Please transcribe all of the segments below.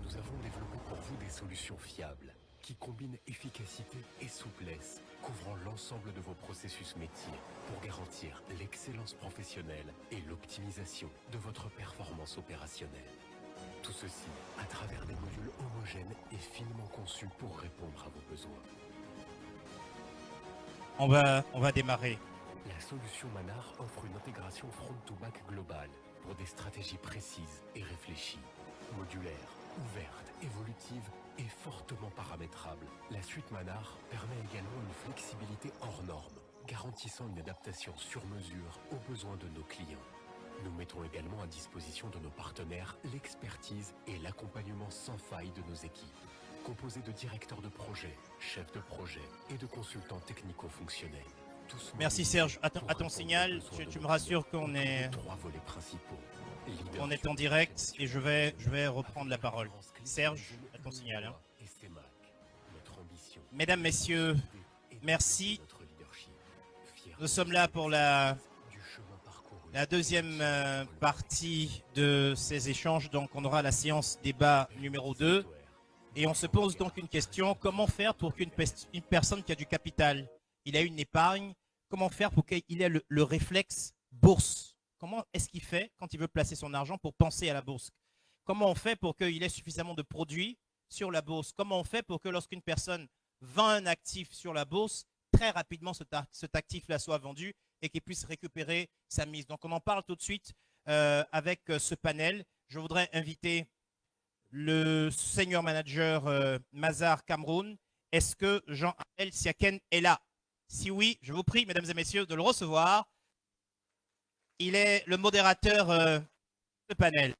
nous avons développé pour vous des solutions fiables qui combinent efficacité et souplesse, couvrant l'ensemble de vos processus métiers pour garantir l'excellence professionnelle et l'optimisation de votre performance opérationnelle. Tout ceci à travers des modules homogènes et finement conçus pour répondre à vos besoins. On va démarrer. La solution Manar offre une intégration front-to-back globale pour des stratégies précises et réfléchies. Modulaire, ouverte, évolutive et fortement paramétrable, la suite Manar permet également une flexibilité hors norme, garantissant une adaptation sur mesure aux besoins de nos clients. Nous mettons également à disposition de nos partenaires l'expertise et l'accompagnement sans faille de nos équipes, composées de directeurs de projet, chefs de projet et de consultants technico-fonctionnels. Merci Serge, à ton signal, tu me rassures qu'on est en direct et je vais reprendre la parole. Serge, à ton signal. Hein. Mesdames, Messieurs, merci. Nous sommes là pour la deuxième partie de ces échanges. Donc on aura la séance débat numéro 2 et on se pose donc une question. Comment faire pour qu'une personne qui a du capital, il a une épargne, comment faire pour qu'il ait le réflexe bourse? Comment est-ce qu'il fait quand il veut placer son argent pour penser à la bourse? Comment on fait pour qu'il ait suffisamment de produits sur la bourse? Comment on fait pour que lorsqu'une personne vend un actif sur la bourse, très rapidement cet actif-là soit vendu et qu'il puisse récupérer sa mise? Donc on en parle tout de suite avec ce panel. Je voudrais inviter le senior manager Mazar Cameroun. Est-ce que Jean-Abel Siaken est là? Si oui, je vous prie, mesdames et messieurs, de le recevoir. Il est le modérateur de ce panel.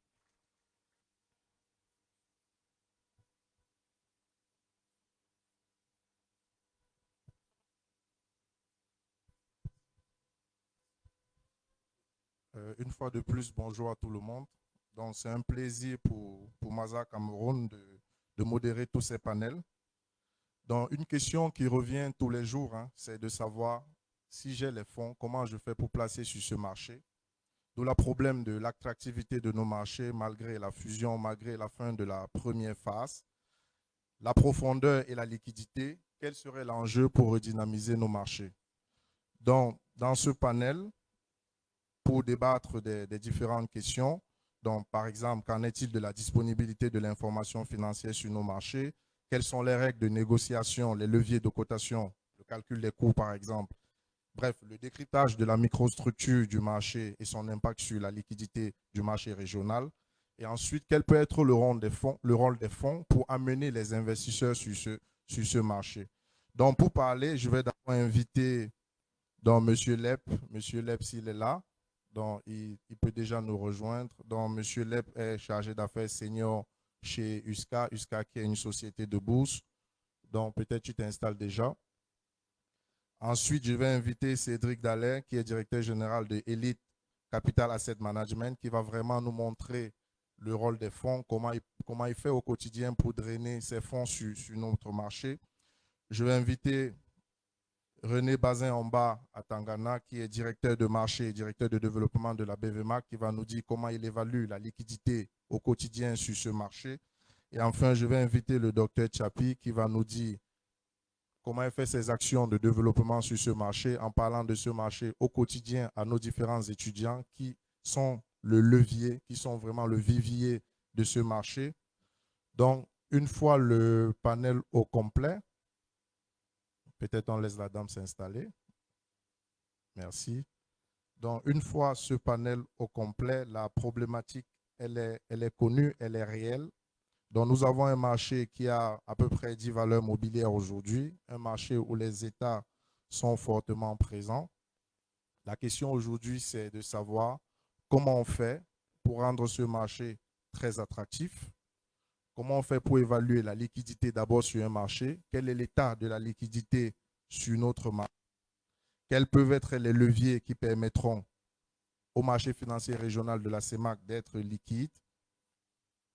Une fois de plus, bonjour à tout le monde. Donc, c'est un plaisir pour Mazar Cameroun de modérer tous ces panels. Donc, une question qui revient tous les jours, hein, c'est de savoir si j'ai les fonds, comment je fais pour placer sur ce marché. D'où le problème de l'attractivité de nos marchés malgré la fusion, malgré la fin de la première phase. La profondeur et la liquidité, quel serait l'enjeu pour redynamiser nos marchés? Donc, dans ce panel, pour débattre des différentes questions, donc par exemple, qu'en est-il de la disponibilité de l'information financière sur nos marchés? Quelles sont les règles de négociation, les leviers de cotation, le calcul des coûts par exemple? Bref, le décryptage de la microstructure du marché et son impact sur la liquidité du marché régional. Et ensuite, quel peut être le rôle des fonds pour amener les investisseurs sur ce marché. Donc, pour parler, je vais d'abord inviter donc, M. Lep. M. Lep, s'il est là, donc, il peut déjà nous rejoindre. Donc, M. Lep est chargé d'affaires senior chez USCA. USCA qui est une société de bourse. Donc, peut-être tu t'installes déjà. Ensuite, je vais inviter Cédric Dallaire, qui est directeur général de Elite Capital Asset Management, qui va vraiment nous montrer le rôle des fonds, comment il fait au quotidien pour drainer ces fonds sur notre marché. Je vais inviter René Bazin-Omba à Tangana, qui est directeur de marché et directeur de développement de la BVMAC, qui va nous dire comment il évalue la liquidité au quotidien sur ce marché. Et enfin, je vais inviter le docteur Chapi, qui va nous dire comment il fait ses actions de développement sur ce marché en parlant de ce marché au quotidien à nos différents étudiants qui sont le levier, qui sont vraiment le vivier de ce marché. Donc, une fois le panel au complet, peut-être on laisse la dame s'installer. Merci. Donc, une fois ce panel au complet, la problématique, elle est connue, elle est réelle. Donc, nous avons un marché qui a à peu près 10 valeurs mobilières aujourd'hui, un marché où les États sont fortement présents. La question aujourd'hui, c'est de savoir comment on fait pour rendre ce marché très attractif, comment on fait pour évaluer la liquidité d'abord sur un marché, quel est l'état de la liquidité sur notre marché, quels peuvent être les leviers qui permettront au marché financier régional de la CEMAC d'être liquide,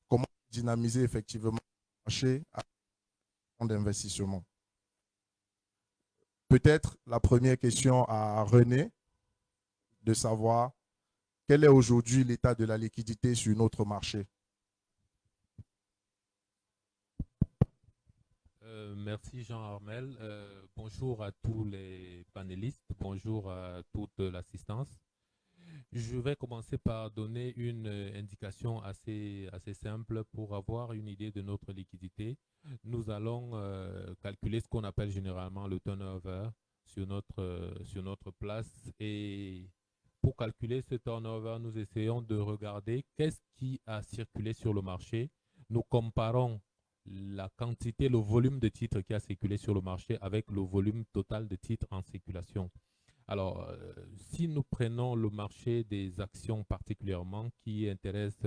comment dynamiser effectivement le marché à fonds d'investissement. Peut-être la première question à René, de savoir quel est aujourd'hui l'état de la liquidité sur notre marché. Merci Jean-Armel. Bonjour à tous les panélistes, bonjour à toute l'assistance. Je vais commencer par donner une indication assez simple pour avoir une idée de notre liquidité. Nous allons calculer ce qu'on appelle généralement le turnover sur notre place. Et pour calculer ce turnover, nous essayons de regarder qu'est-ce qui a circulé sur le marché. Nous comparons la quantité, le volume de titres qui a circulé sur le marché avec le volume total de titres en circulation. Alors, si nous prenons le marché des actions particulièrement qui intéresse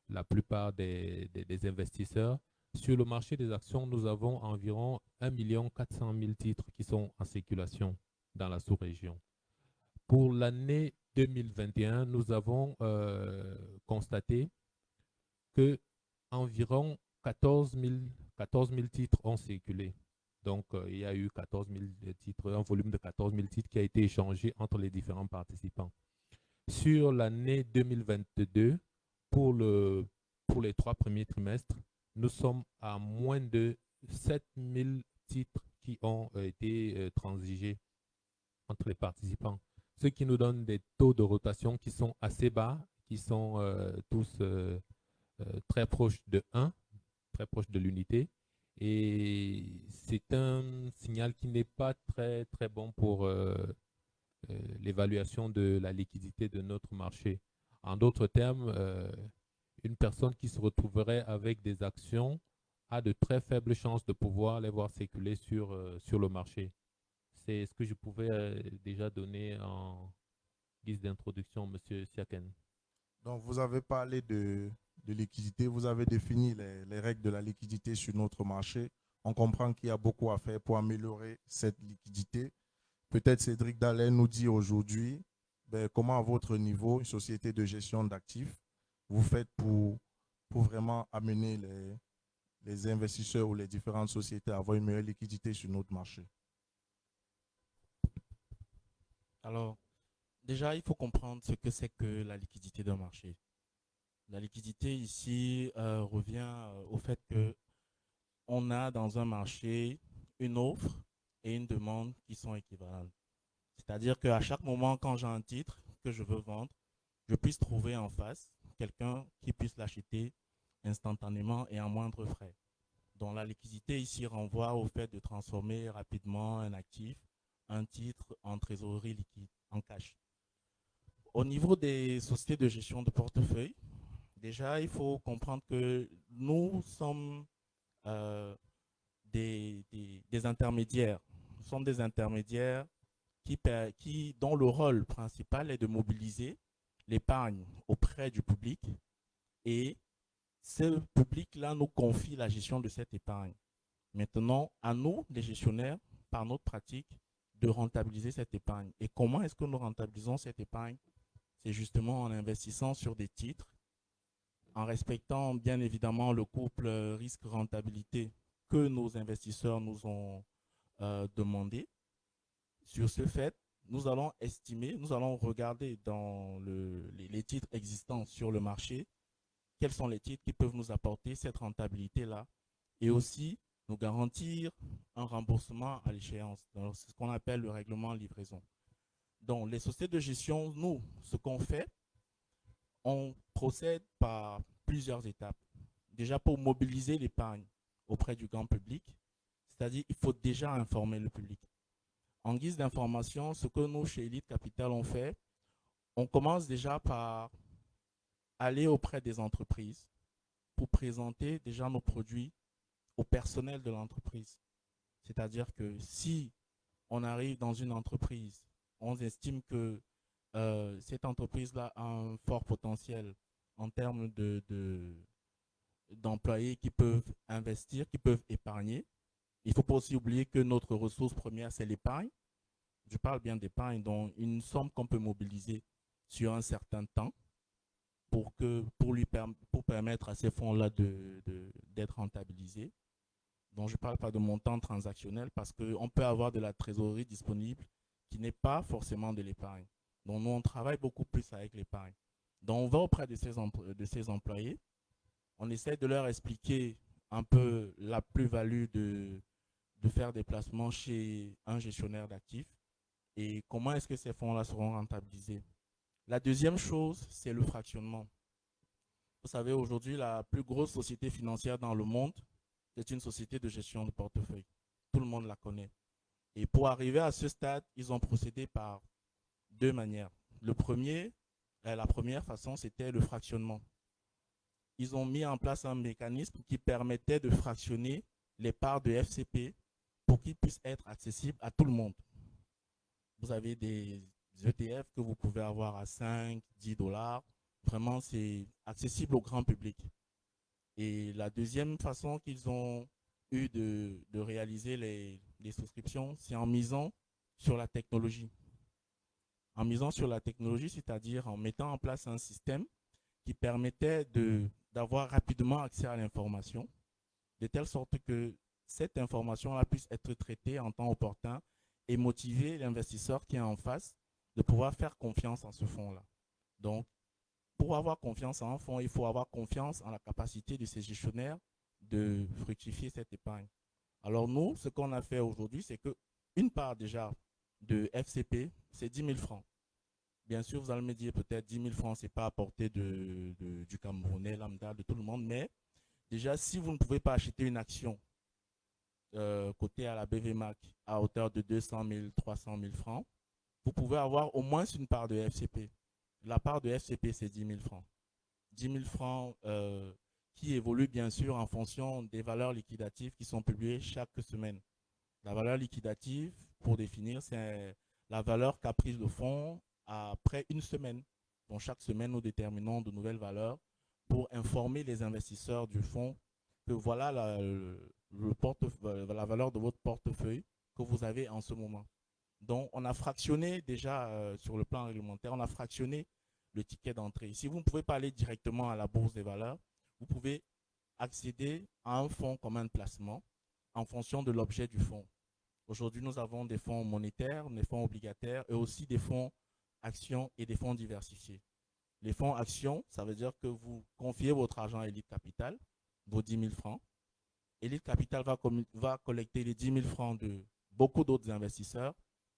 la plupart des investisseurs, sur le marché des actions, nous avons environ 1 400 000 titres qui sont en circulation dans la sous-région. Pour l'année 2021, nous avons constaté que environ 14 000 titres ont circulé. Donc, il y a eu 14 000 titres, un volume de 14 000 titres qui a été échangé entre les différents participants. Sur l'année 2022, pour les 3 premiers trimestres, nous sommes à moins de 7 000 titres qui ont été transigés entre les participants, ce qui nous donne des taux de rotation qui sont assez bas, qui sont tous très proches de 1, très proches de l'unité. Et c'est un signal qui n'est pas très bon pour l'évaluation de la liquidité de notre marché. En d'autres termes, une personne qui se retrouverait avec des actions a de très faibles chances de pouvoir les voir circuler sur le marché. C'est ce que je pouvais déjà donner en guise d'introduction, M. Siaken. Donc, vous avez parlé de liquidité, vous avez défini les règles de la liquidité sur notre marché. On comprend qu'il y a beaucoup à faire pour améliorer cette liquidité. Peut-être Cédric Dallet nous dit aujourd'hui comment à votre niveau, une société de gestion d'actifs, vous faites pour vraiment amener les investisseurs ou les différentes sociétés à avoir une meilleure liquidité sur notre marché. Alors, déjà, il faut comprendre ce que c'est que la liquidité d'un marché. La liquidité ici revient au fait que on a dans un marché une offre et une demande qui sont équivalentes. C'est-à-dire qu'à chaque moment, quand j'ai un titre que je veux vendre, je puisse trouver en face quelqu'un qui puisse l'acheter instantanément et à moindre frais. Donc la liquidité ici renvoie au fait de transformer rapidement un actif, un titre en trésorerie liquide, en cash. Au niveau des sociétés de gestion de portefeuille, déjà, il faut comprendre que nous sommes des intermédiaires. Nous sommes des intermédiaires dont le rôle principal est de mobiliser l'épargne auprès du public, et ce public-là nous confie la gestion de cette épargne. Maintenant, à nous, les gestionnaires, par notre pratique, de rentabiliser cette épargne. Et comment est-ce que nous rentabilisons cette épargne? C'est justement en investissant sur des titres, en respectant bien évidemment le couple risque-rentabilité que nos investisseurs nous ont demandé. Sur ce fait, nous allons estimer, nous allons regarder dans les titres existants sur le marché, quels sont les titres qui peuvent nous apporter cette rentabilité-là, et aussi nous garantir un remboursement à l'échéance. C'est ce qu'on appelle le règlement livraison. Donc, les sociétés de gestion, nous, ce qu'on fait, on procède par plusieurs étapes. Déjà, pour mobiliser l'épargne auprès du grand public, c'est-à-dire il faut déjà informer le public. En guise d'information, ce que nous, chez Elite Capital, on fait, on commence déjà par aller auprès des entreprises pour présenter déjà nos produits au personnel de l'entreprise. C'est-à-dire que si on arrive dans une entreprise, on estime que cette entreprise-là a un fort potentiel en termes d'employés qui peuvent investir, qui peuvent épargner. Il ne faut pas aussi oublier que notre ressource première, c'est l'épargne. Je parle bien d'épargne, donc une somme qu'on peut mobiliser sur un certain temps pour permettre à ces fonds-là d'être rentabilisés. Donc, je ne parle pas de montant transactionnel parce qu'on peut avoir de la trésorerie disponible qui n'est pas forcément de l'épargne. Donc, nous, on travaille beaucoup plus avec l'épargne. Donc, on va auprès de ces employés. On essaie de leur expliquer un peu la plus-value de faire des placements chez un gestionnaire d'actifs et comment est-ce que ces fonds-là seront rentabilisés. La deuxième chose, c'est le fractionnement. Vous savez, aujourd'hui, la plus grosse société financière dans le monde, c'est une société de gestion de portefeuille. Tout le monde la connaît. Et pour arriver à ce stade, ils ont procédé par deux manières. La première façon, c'était le fractionnement. Ils ont mis en place un mécanisme qui permettait de fractionner les parts de FCP pour qu'ils puissent être accessibles à tout le monde. Vous avez des ETF que vous pouvez avoir à 5, 10 $. Vraiment, c'est accessible au grand public. Et la deuxième façon qu'ils ont eu de réaliser les souscriptions, c'est en misant sur la technologie. En misant sur la technologie, c'est-à-dire en mettant en place un système qui permettait d'avoir rapidement accès à l'information, de telle sorte que cette information-là puisse être traitée en temps opportun et motiver l'investisseur qui est en face de pouvoir faire confiance en ce fonds-là. Donc, pour avoir confiance en un fonds, il faut avoir confiance en la capacité de ces gestionnaires de fructifier cette épargne. Alors nous, ce qu'on a fait aujourd'hui, c'est qu'une part déjà de FCP, c'est 10 000 francs. Bien sûr, vous allez me dire peut-être 10 000 francs, ce n'est pas à portée du Camerounais, lambda, de tout le monde, mais déjà, si vous ne pouvez pas acheter une action cotée à la BVMAC à hauteur de 200 000, 300 000 francs, vous pouvez avoir au moins une part de FCP. La part de FCP, c'est 10 000 francs. 10 000 francs qui évoluent bien sûr en fonction des valeurs liquidatives qui sont publiées chaque semaine. La valeur liquidative, pour définir, c'est la valeur qu'a prise le fonds après une semaine. Donc chaque semaine, nous déterminons de nouvelles valeurs pour informer les investisseurs du fonds que voilà la valeur de votre portefeuille que vous avez en ce moment. Donc, on a fractionné déjà sur le plan réglementaire, on a fractionné le ticket d'entrée. Si vous ne pouvez pas aller directement à la bourse des valeurs, vous pouvez accéder à un fonds commun de placement en fonction de l'objet du fonds. Aujourd'hui, nous avons des fonds monétaires, des fonds obligataires et aussi des fonds actions et des fonds diversifiés. Les fonds actions, ça veut dire que vous confiez votre argent à Elite Capital, vos 10 000 francs. Elite Capital va collecter les 10 000 francs de beaucoup d'autres investisseurs.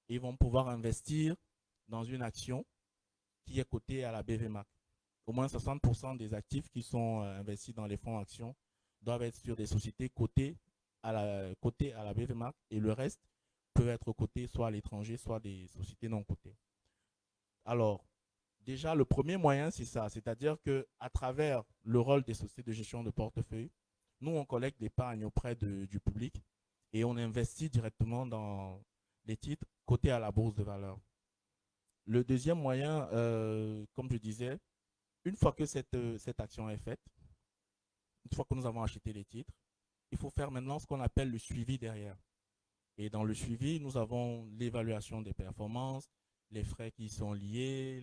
Ils vont pouvoir investir dans une action qui est cotée à la BVMAC. Au moins 60% des actifs qui sont investis dans les fonds actions doivent être sur des sociétés cotées à la BVMAC et le reste peut être coté soit à l'étranger, soit des sociétés non cotées. Alors, déjà, le premier moyen, c'est ça, c'est-à-dire qu'à travers le rôle des sociétés de gestion de portefeuille, nous, on collecte l'épargne auprès du public et on investit directement dans les titres cotés à la bourse de valeur. Le deuxième moyen, comme je disais, une fois que cette action est faite, une fois que nous avons acheté les titres, il faut faire maintenant ce qu'on appelle le suivi derrière. Et dans le suivi, nous avons l'évaluation des performances, les frais qui sont liés,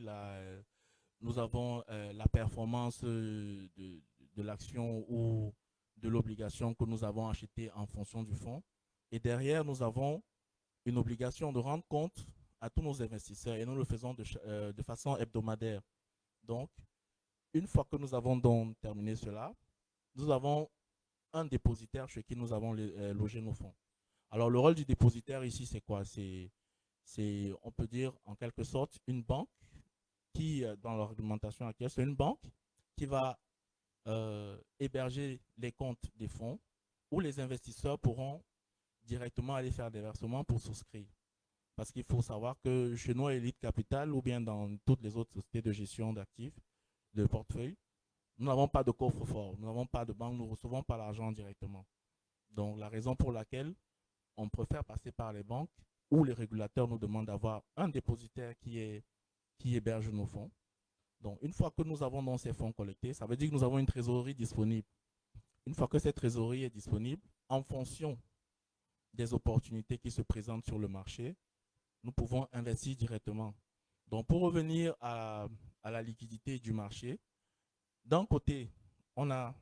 nous avons la performance de l'action ou de l'obligation que nous avons achetée en fonction du fonds. Et derrière, nous avons une obligation de rendre compte à tous nos investisseurs et nous le faisons de façon hebdomadaire. Donc, une fois que nous avons donc terminé cela, nous avons un dépositaire chez qui nous avons logé nos fonds. Alors, le rôle du dépositaire ici, c'est quoi? C'est, on peut dire, en quelque sorte, une banque qui, dans la réglementation actuelle, c'est une banque qui va héberger les comptes des fonds où les investisseurs pourront directement aller faire des versements pour souscrire. Parce qu'il faut savoir que chez nous, à Elite Capital, ou bien dans toutes les autres sociétés de gestion d'actifs, de portefeuille, nous n'avons pas de coffre-fort, nous n'avons pas de banque, nous ne recevons pas l'argent directement. Donc, la raison pour laquelle on préfère passer par les banques où les régulateurs nous demandent d'avoir un dépositaire qui héberge nos fonds. Donc, une fois que nous avons dans ces fonds collectés, ça veut dire que nous avons une trésorerie disponible. Une fois que cette trésorerie est disponible, en fonction des opportunités qui se présentent sur le marché, nous pouvons investir directement. Donc, pour revenir à la liquidité du marché, d'un côté, on a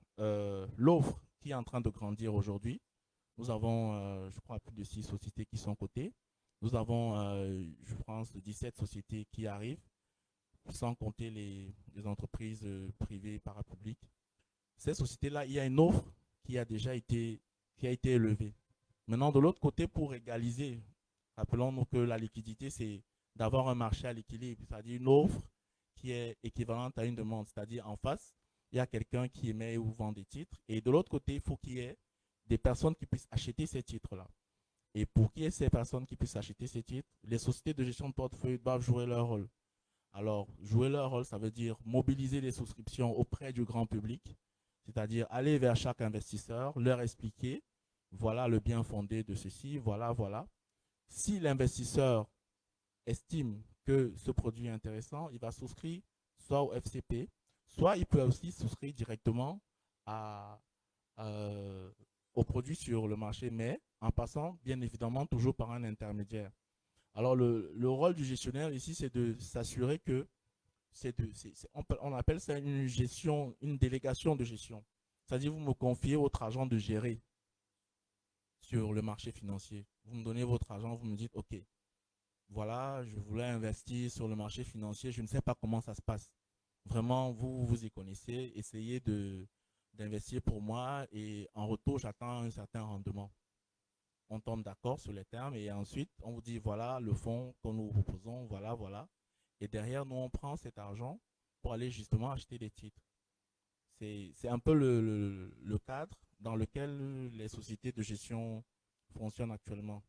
l'offre qui est en train de grandir aujourd'hui. Nous avons, je crois, plus de 6 sociétés qui sont cotées. Nous avons, je pense, 17 sociétés qui arrivent, sans compter les entreprises privées et parapubliques. Ces sociétés-là, il y a une offre qui a déjà été élevée. Maintenant, de l'autre côté, pour égaliser, rappelons-nous que la liquidité, c'est d'avoir un marché à l'équilibre, c'est-à-dire une offre qui est équivalente à une demande, c'est-à-dire en face, il y a quelqu'un qui émet ou vend des titres, et de l'autre côté, il faut qu'il y ait des personnes qui puissent acheter ces titres-là. Et pour qu'il y ait ces personnes qui puissent acheter ces titres, les sociétés de gestion de portefeuille doivent jouer leur rôle. Alors, jouer leur rôle, ça veut dire mobiliser les souscriptions auprès du grand public, c'est-à-dire aller vers chaque investisseur, leur expliquer, voilà le bien fondé de ceci, voilà, voilà. Si l'investisseur estime que ce produit est intéressant, il va souscrire soit au FCP, soit il peut aussi souscrire directement à, au produit sur le marché, mais en passant bien évidemment toujours par un intermédiaire. Alors le rôle du gestionnaire ici, c'est de s'assurer que on appelle ça une gestion, une délégation de gestion. C'est-à-dire vous me confiez votre argent de gérer sur le marché financier. Vous me donnez votre argent, vous me dites, OK, voilà, je voulais investir sur le marché financier, je ne sais pas comment ça se passe. Vraiment, vous vous y connaissez, essayez d'investir pour moi et en retour, j'attends un certain rendement. On tombe d'accord sur les termes et ensuite, on vous dit, voilà le fonds que nous vous proposons, voilà, voilà. Et derrière, nous, on prend cet argent pour aller justement acheter des titres. C'est un peu le cadre dans lequel les sociétés de gestion fonctionnent actuellement.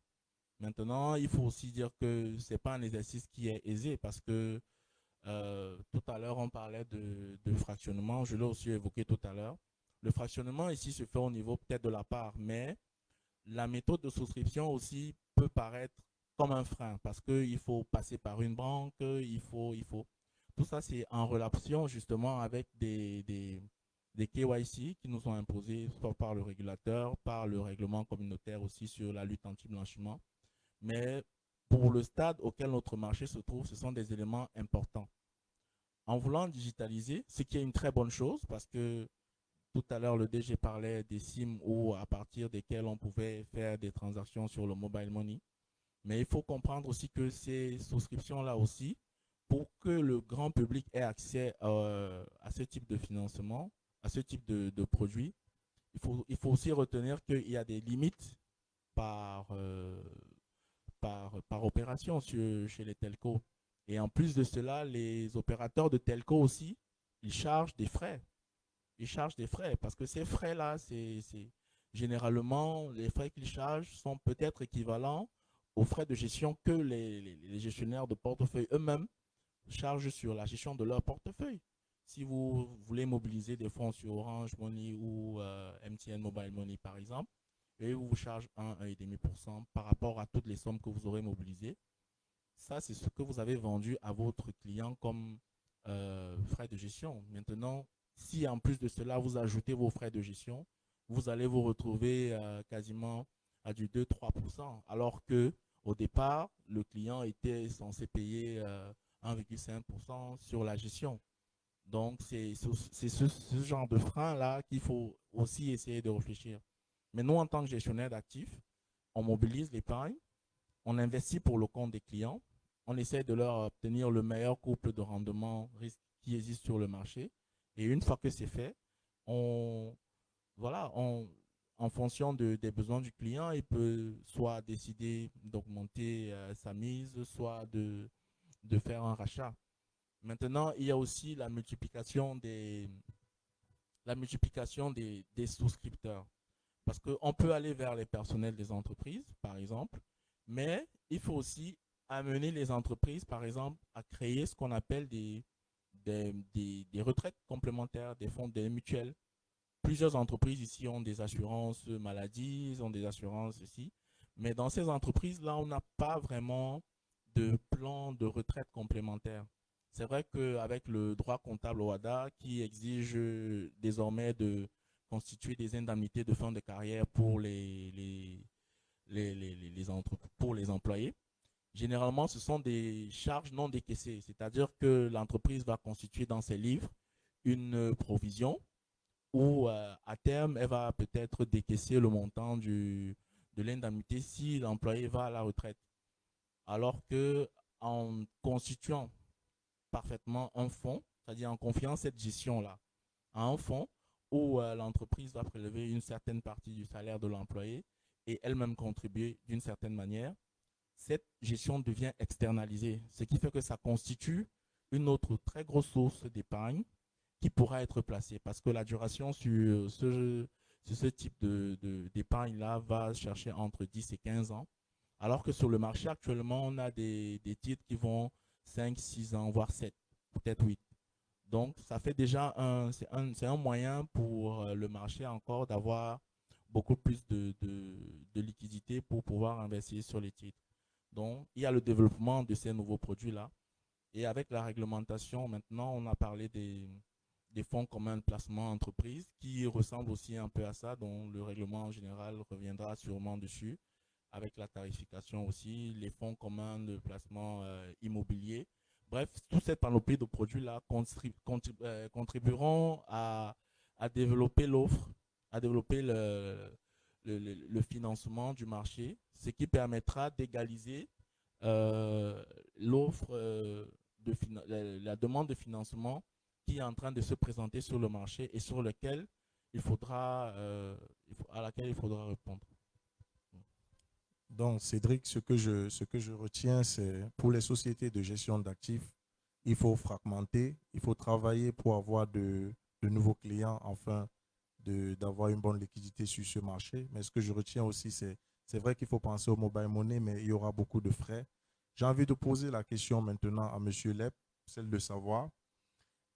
Maintenant, il faut aussi dire que ce n'est pas un exercice qui est aisé parce que tout à l'heure, on parlait de fractionnement. Je l'ai aussi évoqué tout à l'heure. Le fractionnement ici se fait au niveau peut-être de la part, mais la méthode de souscription aussi peut paraître comme un frein parce qu'il faut passer par une banque, il faut. Tout ça, c'est en relation justement avec des KYC qui nous sont imposés soit par le régulateur, par le règlement communautaire aussi sur la lutte anti-blanchiment. Mais pour le stade auquel notre marché se trouve, ce sont des éléments importants. En voulant digitaliser, ce qui est une très bonne chose parce que tout à l'heure, le DG parlait des SIM ou à partir desquels on pouvait faire des transactions sur le mobile money. Mais il faut comprendre aussi que ces souscriptions-là aussi, pour que le grand public ait accès à ce type de financement, à ce type de produit, il faut aussi retenir qu'il y a des limites par, par opération chez les telcos. Et en plus de cela, les opérateurs de telco aussi, ils chargent des frais. Ils chargent des frais parce que ces frais-là, c'est généralement les frais qu'ils chargent sont peut-être équivalents aux frais de gestion que les gestionnaires de portefeuille eux-mêmes chargent sur la gestion de leur portefeuille. Si vous voulez mobiliser des fonds sur Orange Money ou MTN Mobile Money par exemple, et vous vous chargez 1,5% par rapport à toutes les sommes que vous aurez mobilisées, ça c'est ce que vous avez vendu à votre client comme frais de gestion. Maintenant, si en plus de cela, vous ajoutez vos frais de gestion, vous allez vous retrouver quasiment à du 2-3%, alors que au départ, le client était censé payer 1,5% sur la gestion. Donc, c'est ce genre de frein-là qu'il faut aussi essayer de réfléchir. Mais nous, en tant que gestionnaire d'actifs, on mobilise l'épargne, on investit pour le compte des clients, on essaie de leur obtenir le meilleur couple de rendement risque qui existe sur le marché. Et une fois que c'est fait, voilà, en fonction des besoins du client, il peut soit décider d'augmenter sa mise, soit de faire un rachat. Maintenant, il y a aussi la multiplication des souscripteurs. Parce qu'on peut aller vers les personnels des entreprises, par exemple, mais il faut aussi amener les entreprises, par exemple, à créer ce qu'on appelle des retraites complémentaires, des fonds, des mutuelles. Plusieurs entreprises ici ont des assurances maladie, ont des assurances ici, mais dans ces entreprises-là, on n'a pas vraiment de plan de retraite complémentaire. C'est vrai qu'avec le droit comptable OHADA qui exige désormais de constituer des indemnités de fin de carrière pour pour les employés, généralement, ce sont des charges non décaissées, c'est-à-dire que l'entreprise va constituer dans ses livres une provision où à terme, elle va peut-être décaisser le montant de l'indemnité si l'employé va à la retraite. Alors que en constituant parfaitement un fonds, c'est-à-dire en confiant cette gestion-là à un fonds où l'entreprise va prélever une certaine partie du salaire de l'employé et elles-mêmes contribuer d'une certaine manière, cette gestion devient externalisée, ce qui fait que ça constitue une autre très grosse source d'épargne qui pourra être placée parce que la duration sur ce type d'épargne-là va chercher entre 10 et 15 ans, alors que sur le marché actuellement, on a des titres qui vont 5, 6 ans, voire 7, peut-être 8. Donc, ça fait déjà c'est un moyen pour le marché encore d'avoir beaucoup plus de liquidités pour pouvoir investir sur les titres. Donc, il y a le développement de ces nouveaux produits-là. Et avec la réglementation, maintenant, on a parlé des fonds communs de placement entreprise qui ressemblent aussi un peu à ça, dont le règlement en général reviendra sûrement dessus, avec la tarification aussi, les fonds communs de placement immobilier. Bref, toute cette panoplie de produits-là contribueront à développer l'offre, à développer le financement du marché, ce qui permettra d'égaliser l'offre, la demande de financement qui est en train de se présenter sur le marché et sur lequel à laquelle il faudra répondre. Donc, Cédric, ce que je retiens, c'est pour les sociétés de gestion d'actifs, il faut fragmenter, il faut travailler pour avoir de nouveaux clients, afin d'avoir une bonne liquidité sur ce marché. Mais ce que je retiens aussi, c'est vrai qu'il faut penser au mobile money, mais il y aura beaucoup de frais. J'ai envie de poser la question maintenant à M. Lep, celle de savoir,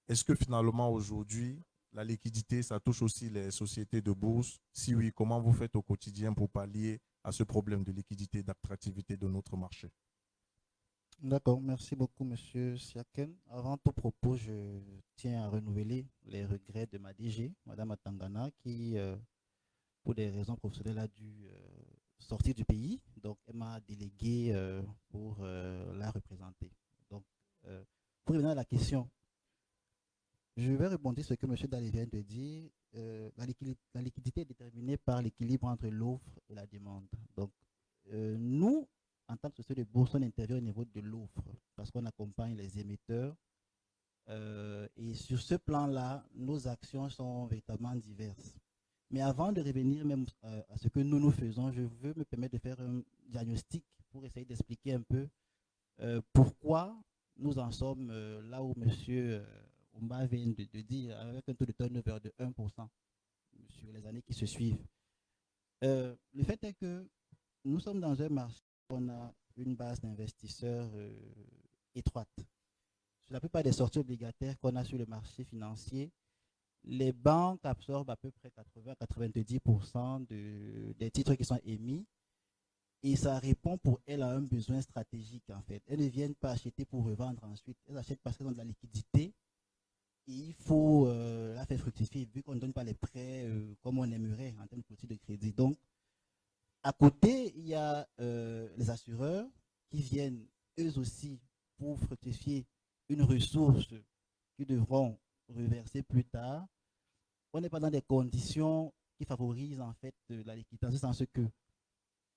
est-ce que finalement aujourd'hui, la liquidité, ça touche aussi les sociétés de bourse? Si oui, comment vous faites au quotidien pour pallier à ce problème de liquidité, d'attractivité de notre marché? D'accord, merci beaucoup, Monsieur Siaken. Avant tout propos, je tiens à renouveler les regrets de ma DG, Madame Atangana, qui, pour des raisons professionnelles, a dû sortir du pays. Donc, elle m'a délégué pour la représenter. Donc, pour revenir à la question, je vais rebondir sur ce que M. Dalé vient de dire. La liquidité est déterminée par l'équilibre entre l'offre et la demande. Donc, nous, en tant que société de bourse, on intervient au niveau de l'offre parce qu'on accompagne les émetteurs. Et sur ce plan-là, nos actions sont véritablement diverses. Mais avant de revenir même à ce que nous faisons, je veux me permettre de faire un diagnostic pour essayer d'expliquer un peu pourquoi nous en sommes là où M. Oumba vient de dire, avec un taux de turnover de 1% sur les années qui se suivent. Le fait est que nous sommes dans un marché où on a une base d'investisseurs étroite. Sur la plupart des sorties obligataires qu'on a sur le marché financier, les banques absorbent à peu près 80-90% des titres qui sont émis, et ça répond pour elles à un besoin stratégique en fait. Elles ne viennent pas acheter pour revendre ensuite, elles achètent parce qu'elles ont de la liquidité et il faut la faire fructifier vu qu'on ne donne pas les prêts comme on aimerait en termes de politique de crédit. Donc, à côté, il y a les assureurs qui viennent eux aussi pour fructifier une ressource qu'ils devront reverser plus tard. On n'est pas dans des conditions qui favorisent en fait la liquidité, dans ce sens que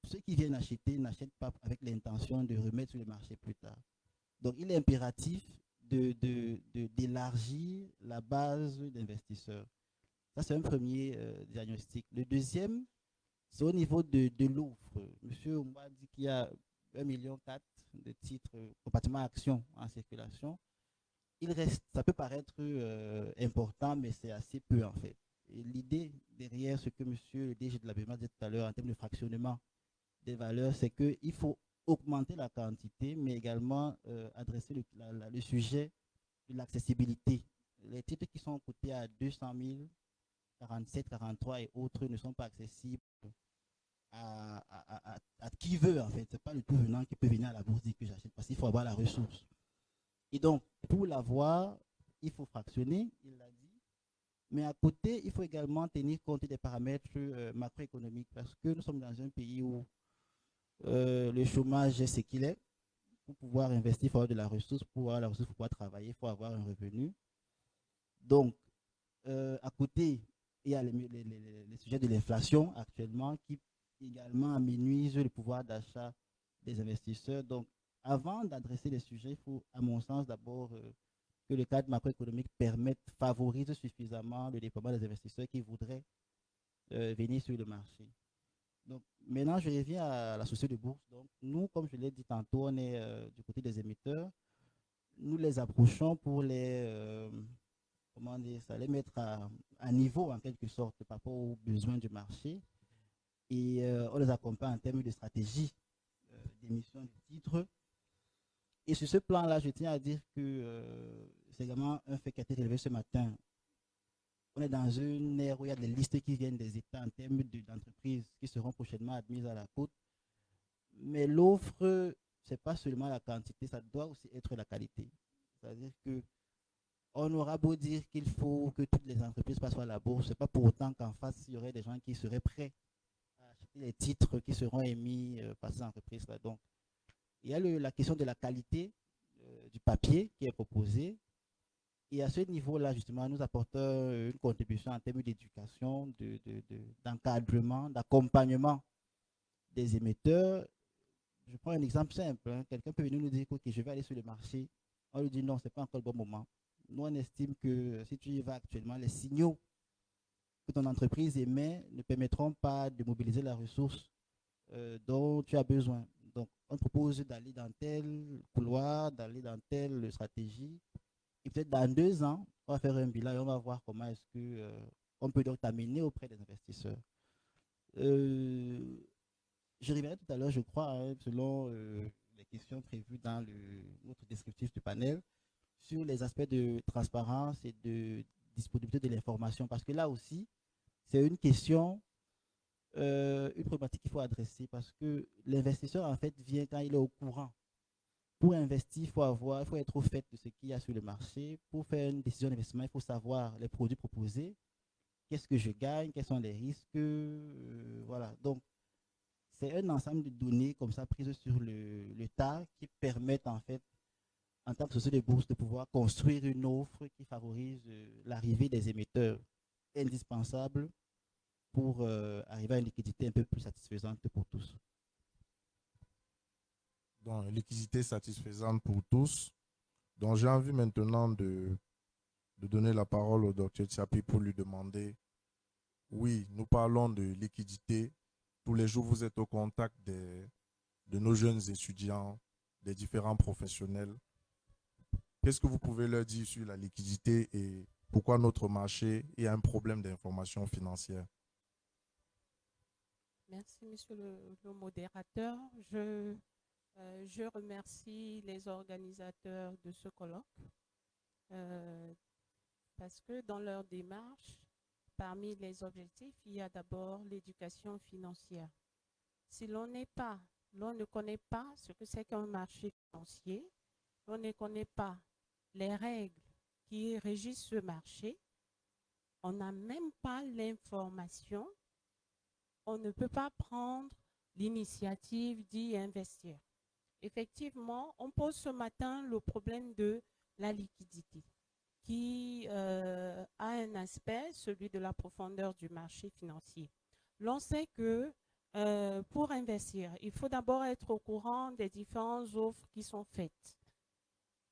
ceux qui viennent acheter n'achètent pas avec l'intention de remettre sur le marché plus tard. Donc, il est impératif d'élargir la base d'investisseurs. Ça, c'est un premier diagnostic. Le deuxième, c'est au niveau de l'offre. Monsieur Oumba dit qu'il y a 1,4 million de titres compartiment actions en circulation. Ça peut paraître important, mais c'est assez peu en fait. L'idée derrière ce que monsieur le DG de la BMA disait tout à l'heure en termes de fractionnement des valeurs, c'est qu'il faut augmenter la quantité, mais également adresser le sujet de l'accessibilité. Les titres qui sont cotés à 200 000, 47, 43 et autres ne sont pas accessibles à qui veut en fait. Ce n'est pas le tout venant qui peut venir à la bourse dire que j'achète, parce qu'il faut avoir la ressource. Et donc, pour l'avoir, il faut fractionner, il l'a dit. Mais à côté, il faut également tenir compte des paramètres macroéconomiques parce que nous sommes dans un pays où le chômage est ce qu'il est. Pour pouvoir investir, il faut avoir de la ressource. Pour avoir la ressource, il faut pouvoir travailler, il faut avoir un revenu. Donc, à côté, il y a les sujets de l'inflation actuellement qui également amenuisent le pouvoir d'achat des investisseurs. Donc, avant d'adresser les sujets, il faut, à mon sens, d'abord que le cadre macroéconomique favorise suffisamment le déploiement des investisseurs qui voudraient venir sur le marché. Donc, maintenant, je reviens à la société de bourse. Donc, nous, comme je l'ai dit tantôt, on est du côté des émetteurs. Nous les approchons pour comment dire ça, les mettre à niveau, en quelque sorte, par rapport aux besoins du marché. Et on les accompagne en termes de stratégie d'émission de titres. Et sur ce plan-là, je tiens à dire que c'est également un fait qui a été relevé ce matin. On est dans une ère où il y a des listes qui viennent des États en termes d'entreprises qui seront prochainement admises à la côte. Mais l'offre, ce n'est pas seulement la quantité, ça doit aussi être la qualité. C'est-à-dire que on aura beau dire qu'il faut que toutes les entreprises passent à la bourse, ce n'est pas pour autant qu'en face, il y aurait des gens qui seraient prêts à acheter les titres qui seront émis par ces entreprises-là. Donc, il y a la question de la qualité du papier qui est proposé. Et à ce niveau-là, justement, nous apportons une contribution en termes d'éducation, d'encadrement, d'accompagnement des émetteurs. Je prends un exemple simple. Hein. Quelqu'un peut venir nous dire que je vais aller sur le marché. On lui dit non, ce n'est pas encore le bon moment. Nous, on estime que si tu y vas actuellement, les signaux que ton entreprise émet ne permettront pas de mobiliser la ressource dont tu as besoin. Donc, on propose d'aller dans tel couloir, d'aller dans telle stratégie. Et peut-être dans 2 ans, on va faire un bilan et on va voir comment est-ce que on peut donc t'amener auprès des investisseurs. Je reviendrai tout à l'heure, je crois, hein, selon les questions prévues dans notre descriptif du panel, sur les aspects de transparence et de disponibilité de l'information. Parce que là aussi, c'est une question, une problématique qu'il faut adresser parce que l'investisseur, en fait, vient quand il est au courant. Pour investir, il faut être au fait de ce qu'il y a sur le marché. Pour faire une décision d'investissement, il faut savoir les produits proposés, qu'est-ce que je gagne, quels sont les risques, voilà. Donc, c'est un ensemble de données comme ça prises sur le tas qui permettent en fait, en tant que société de bourse, de pouvoir construire une offre qui favorise l'arrivée des émetteurs indispensables pour arriver à une liquidité un peu plus satisfaisante pour tous. Donc, liquidité satisfaisante pour tous. Donc, j'ai envie maintenant de donner la parole au Dr Tchapi pour lui demander, oui, nous parlons de liquidité. Tous les jours, vous êtes au contact de nos jeunes étudiants, des différents professionnels. Qu'est-ce que vous pouvez leur dire sur la liquidité et pourquoi notre marché est un problème d'information financière? Merci, monsieur le modérateur. Je remercie les organisateurs de ce colloque parce que dans leur démarche, parmi les objectifs, il y a d'abord l'éducation financière. Si l'on ne connaît pas ce que c'est qu'un marché financier, on ne connaît pas les règles qui régissent ce marché, on n'a même pas l'information, on ne peut pas prendre l'initiative d'y investir. Effectivement, on pose ce matin le problème de la liquidité qui a un aspect, celui de la profondeur du marché financier. L'on sait que pour investir, il faut d'abord être au courant des différentes offres qui sont faites.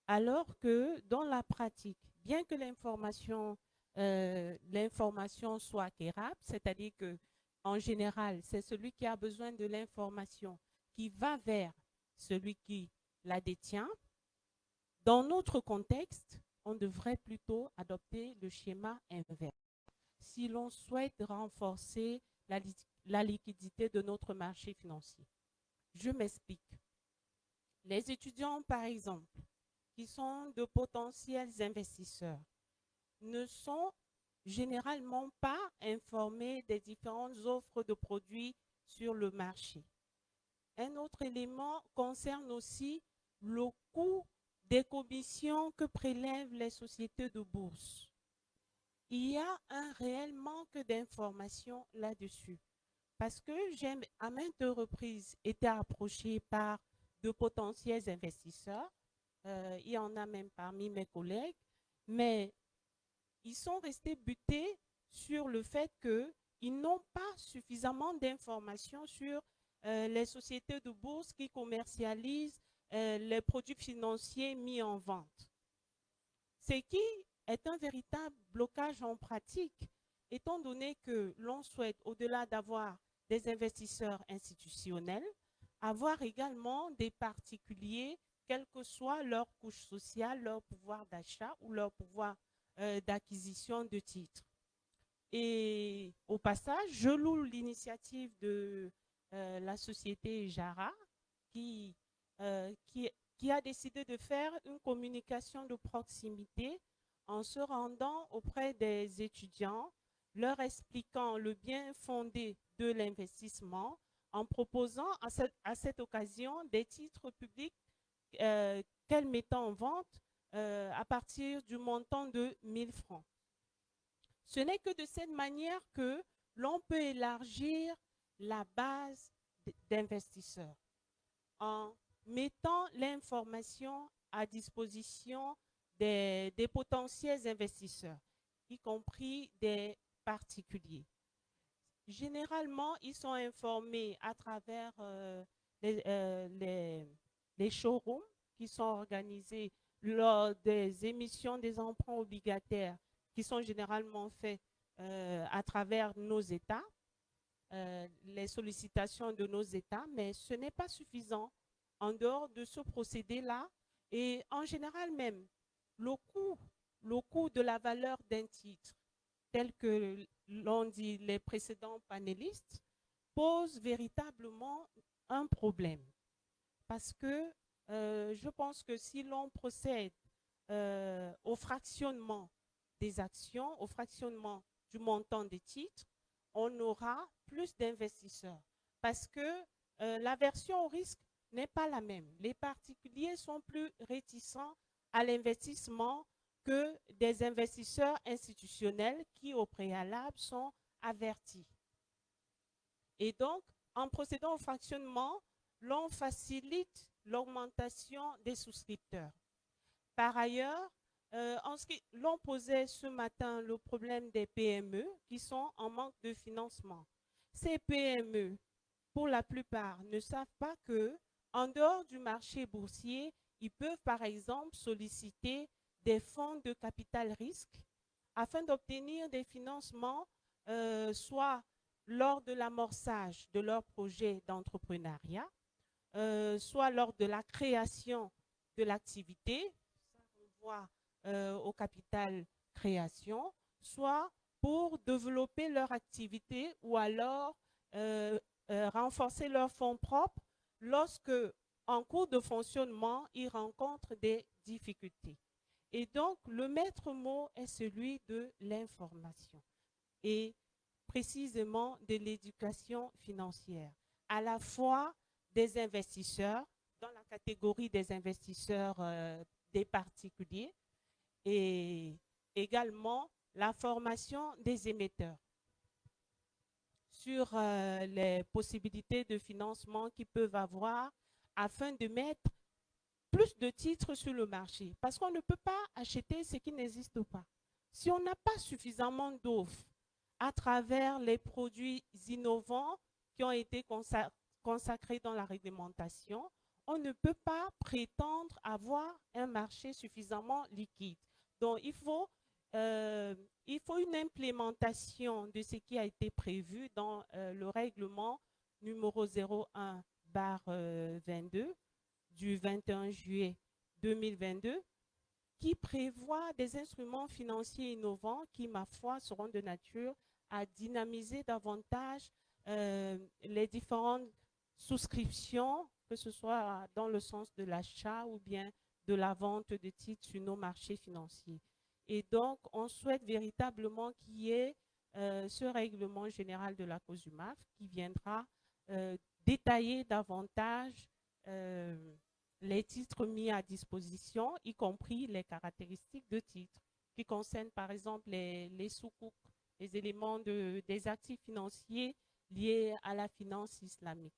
Alors que dans la pratique, bien que l'information soit acquérable, c'est-à-dire que en général, c'est celui qui a besoin de l'information qui va vers celui qui la détient. Dans notre contexte, on devrait plutôt adopter le schéma inverse. Si l'on souhaite renforcer la liquidité de notre marché financier. Je m'explique. Les étudiants, par exemple, qui sont de potentiels investisseurs, ne sont généralement pas informés des différentes offres de produits sur le marché. Un autre élément concerne aussi le coût des commissions que prélèvent les sociétés de bourse. Il y a un réel manque d'informations là-dessus. Parce que j'ai à maintes reprises été approché par de potentiels investisseurs. Il y en a même parmi mes collègues. Mais ils sont restés butés sur le fait qu'ils n'ont pas suffisamment d'informations sur les sociétés de bourse qui commercialisent les produits financiers mis en vente. Ce qui est un véritable blocage en pratique, étant donné que l'on souhaite, au-delà d'avoir des investisseurs institutionnels, avoir également des particuliers, quelle que soit leur couche sociale, leur pouvoir d'achat ou leur pouvoir d'acquisition de titres. Et au passage, je loue l'initiative de la société Jara qui a décidé de faire une communication de proximité en se rendant auprès des étudiants, leur expliquant le bien fondé de l'investissement, en proposant à cette occasion des titres publics qu'elle mettait en vente à partir du montant de 1000 francs. Ce n'est que de cette manière que l'on peut élargir la base d'investisseurs en mettant l'information à disposition des potentiels investisseurs, y compris des particuliers. Généralement, ils sont informés à travers les showrooms qui sont organisés lors des émissions des emprunts obligataires qui sont généralement faits à travers nos États, les sollicitations de nos États, mais ce n'est pas suffisant. En dehors de ce procédé-là, et en général même, le coût de la valeur d'un titre, tel que l'ont dit les précédents panélistes, pose véritablement un problème. Parce que je pense que si l'on procède au fractionnement des actions, au fractionnement du montant des titres, on aura plus d'investisseurs. Parce que l'aversion au risque n'est pas la même. Les particuliers sont plus réticents à l'investissement que des investisseurs institutionnels qui, au préalable, sont avertis. Et donc, en procédant au fractionnement, l'on facilite l'augmentation des souscripteurs. Par ailleurs, l'on posait ce matin le problème des PME qui sont en manque de financement. Ces PME, pour la plupart, ne savent pas que, en dehors du marché boursier, ils peuvent par exemple solliciter des fonds de capital risque afin d'obtenir des financements, soit lors de l'amorçage de leur projet d'entrepreneuriat, soit lors de la création de l'activité, on voit au capital création, soit pour développer leur activité ou alors renforcer leurs fonds propres lorsque, en cours de fonctionnement, ils rencontrent des difficultés. Et donc, le maître mot est celui de l'information et précisément de l'éducation financière, à la fois des investisseurs, dans la catégorie des investisseurs des particuliers, et également la formation des émetteurs sur les possibilités de financement qu'ils peuvent avoir afin de mettre plus de titres sur le marché. Parce qu'on ne peut pas acheter ce qui n'existe pas. Si on n'a pas suffisamment d'offres à travers les produits innovants qui ont été consacrés dans la réglementation, on ne peut pas prétendre avoir un marché suffisamment liquide. Donc, il faut une implémentation de ce qui a été prévu dans le règlement numéro 01/22 du 21 juillet 2022 qui prévoit des instruments financiers innovants qui, ma foi, seront de nature à dynamiser davantage les différentes souscriptions, que ce soit dans le sens de l'achat ou bien de la vente de titres sur nos marchés financiers. Et donc, on souhaite véritablement qu'il y ait ce règlement général de la COSUMAF qui viendra détailler davantage les titres mis à disposition, y compris les caractéristiques de titres qui concernent par exemple les soukouk, les éléments des actifs financiers liés à la finance islamique.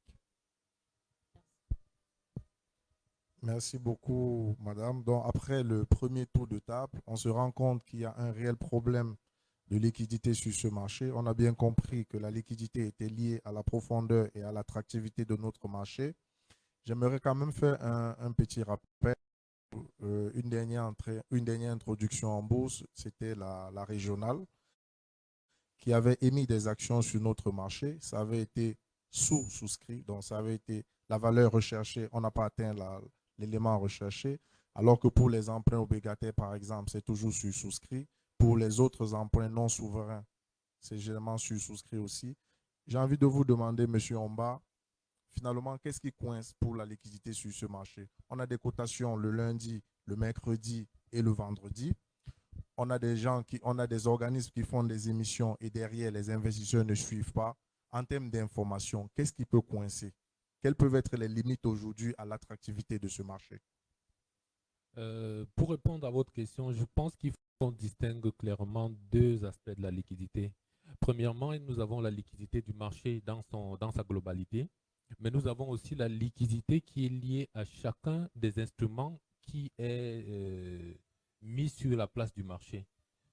Merci beaucoup, madame. Donc, après le premier tour de table, on se rend compte qu'il y a un réel problème de liquidité sur ce marché. On a bien compris que la liquidité était liée à la profondeur et à l'attractivité de notre marché. J'aimerais quand même faire un petit rappel. Une dernière introduction en bourse, c'était la régionale qui avait émis des actions sur notre marché. Ça avait été sous-souscrit. Donc, ça avait été la valeur recherchée, on n'a pas atteint l'élément recherché. Alors que pour les emprunts obligataires, par exemple, c'est toujours souscrit. Pour les autres emprunts non souverains, c'est généralement souscrit aussi. J'ai envie de vous demander, M. Omba, finalement, qu'est-ce qui coince pour la liquidité sur ce marché? On a des cotations le lundi, le mercredi et le vendredi. On a des organismes qui font des émissions et derrière, les investisseurs ne suivent pas. En termes d'information, qu'est-ce qui peut coincer? Quelles peuvent être les limites aujourd'hui à l'attractivité de ce marché? Pour répondre à votre question, je pense qu'il faut qu'on distingue clairement deux aspects de la liquidité. Premièrement, nous avons la liquidité du marché dans sa globalité, mais nous avons aussi la liquidité qui est liée à chacun des instruments qui est mis sur la place du marché.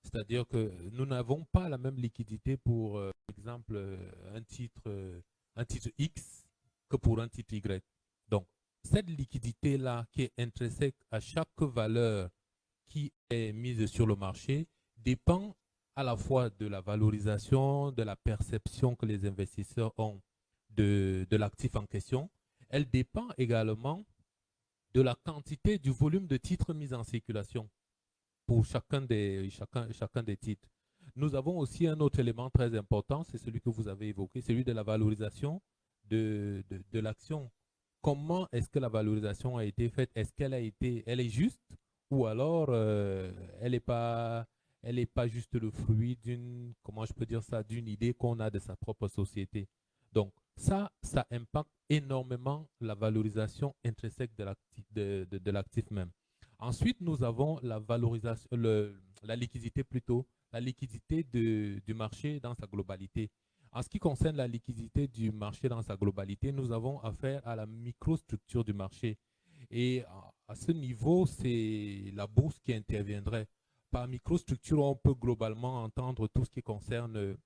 C'est-à-dire que nous n'avons pas la même liquidité pour, par exemple, un titre X que pour un titre Y. Donc, cette liquidité-là qui est intrinsèque à chaque valeur qui est mise sur le marché dépend à la fois de la valorisation, de la perception que les investisseurs ont de l'actif en question. Elle dépend également de la quantité, du volume de titres mis en circulation pour chacun des titres. Nous avons aussi un autre élément très important, c'est celui que vous avez évoqué, celui de la valorisation de l'action. Comment est-ce que la valorisation a été faite? Est-ce qu'elle elle est juste ou alors elle n'est pas juste le fruit d'une, comment je peux dire ça, d'une idée qu'on a de sa propre société. Donc ça impacte énormément la valorisation intrinsèque de l'actif même. Ensuite, nous avons la valorisation, la liquidité plutôt, la liquidité du marché dans sa globalité. En ce qui concerne la liquidité du marché dans sa globalité, nous avons affaire à la microstructure du marché. Et à ce niveau, c'est la bourse qui interviendrait. Par microstructure, on peut globalement entendre tout ce qui concerne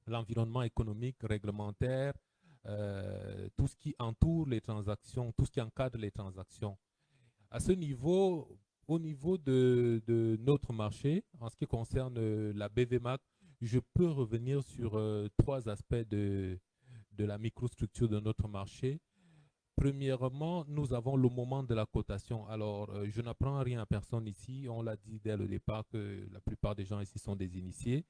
l'environnement économique, réglementaire, tout ce qui entoure les transactions, tout ce qui encadre les transactions. À ce niveau, au niveau de notre marché, en ce qui concerne la BVMAC, je peux revenir sur trois aspects de la microstructure de notre marché. Premièrement, nous avons le moment de la cotation. Alors, je n'apprends rien à personne ici. On l'a dit dès le départ que la plupart des gens ici sont des initiés.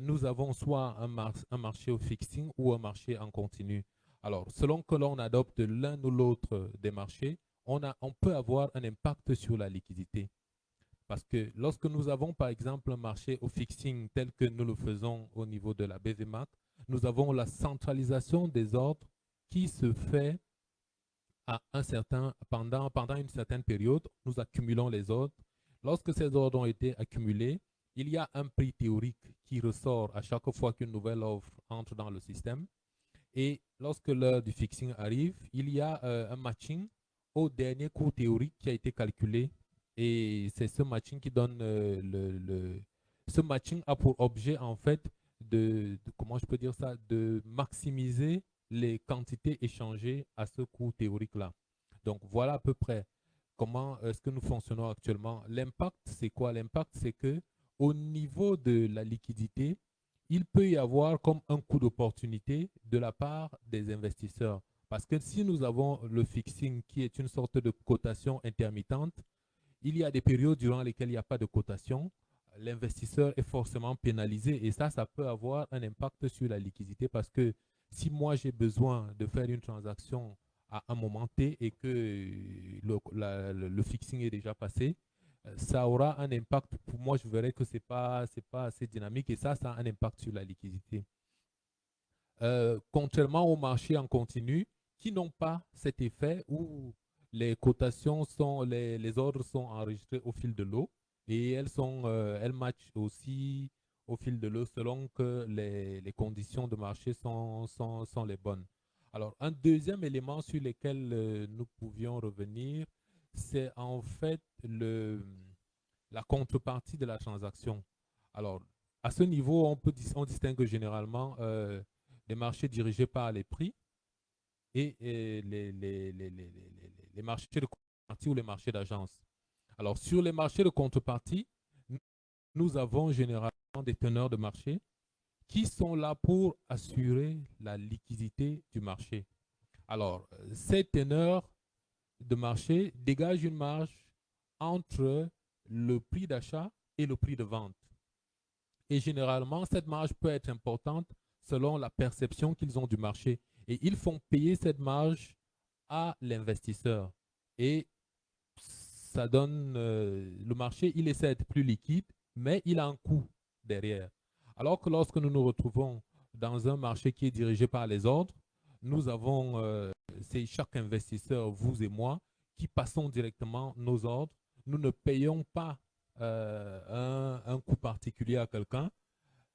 Nous avons soit un marché au fixing ou un marché en continu. Alors, selon que l'on adopte l'un ou l'autre des marchés, on peut avoir un impact sur la liquidité. Parce que lorsque nous avons, par exemple, un marché au fixing tel que nous le faisons au niveau de la BVMAC, nous avons la centralisation des ordres qui se fait pendant une certaine période. Nous accumulons les ordres. Lorsque ces ordres ont été accumulés, il y a un prix théorique qui ressort à chaque fois qu'une nouvelle offre entre dans le système. Et lorsque l'heure du fixing arrive, il y a un matching au dernier cours théorique qui a été calculé. Et c'est ce matching qui donne ce matching a pour objet en fait comment je peux dire ça, de maximiser les quantités échangées à ce cours théorique-là. Donc voilà à peu près comment est-ce que nous fonctionnons actuellement. L'impact, c'est quoi? L'impact, c'est que au niveau de la liquidité, il peut y avoir comme un coup d'opportunité de la part des investisseurs. Parce que si nous avons le fixing qui est une sorte de cotation intermittente, il y a des périodes durant lesquelles il n'y a pas de cotation. L'investisseur est forcément pénalisé et ça peut avoir un impact sur la liquidité parce que si moi j'ai besoin de faire une transaction à un moment T et que le fixing est déjà passé, ça aura un impact. Pour moi, je verrais que ce n'est pas assez dynamique et ça a un impact sur la liquidité. Contrairement aux marchés en continu qui n'ont pas cet effet où les cotations les ordres sont enregistrés au fil de l'eau et elles matchent aussi au fil de l'eau selon que les conditions de marché sont les bonnes. Alors, un deuxième élément sur lequel nous pouvions revenir, c'est en fait la contrepartie de la transaction. Alors, à ce niveau, on distingue généralement les marchés dirigés par les prix et les marchés de contrepartie ou les marchés d'agence. Alors, sur les marchés de contrepartie, nous avons généralement des teneurs de marché qui sont là pour assurer la liquidité du marché. Alors, ces teneurs de marché dégagent une marge entre le prix d'achat et le prix de vente. Et généralement, cette marge peut être importante selon la perception qu'ils ont du marché. Et ils font payer cette marge à l'investisseur. Et ça donne, le marché, il essaie d'être plus liquide, mais il a un coût derrière. Alors que lorsque nous nous retrouvons dans un marché qui est dirigé par les ordres, nous avons, c'est chaque investisseur, vous et moi, qui passons directement nos ordres. Nous ne payons pas un coût particulier à quelqu'un.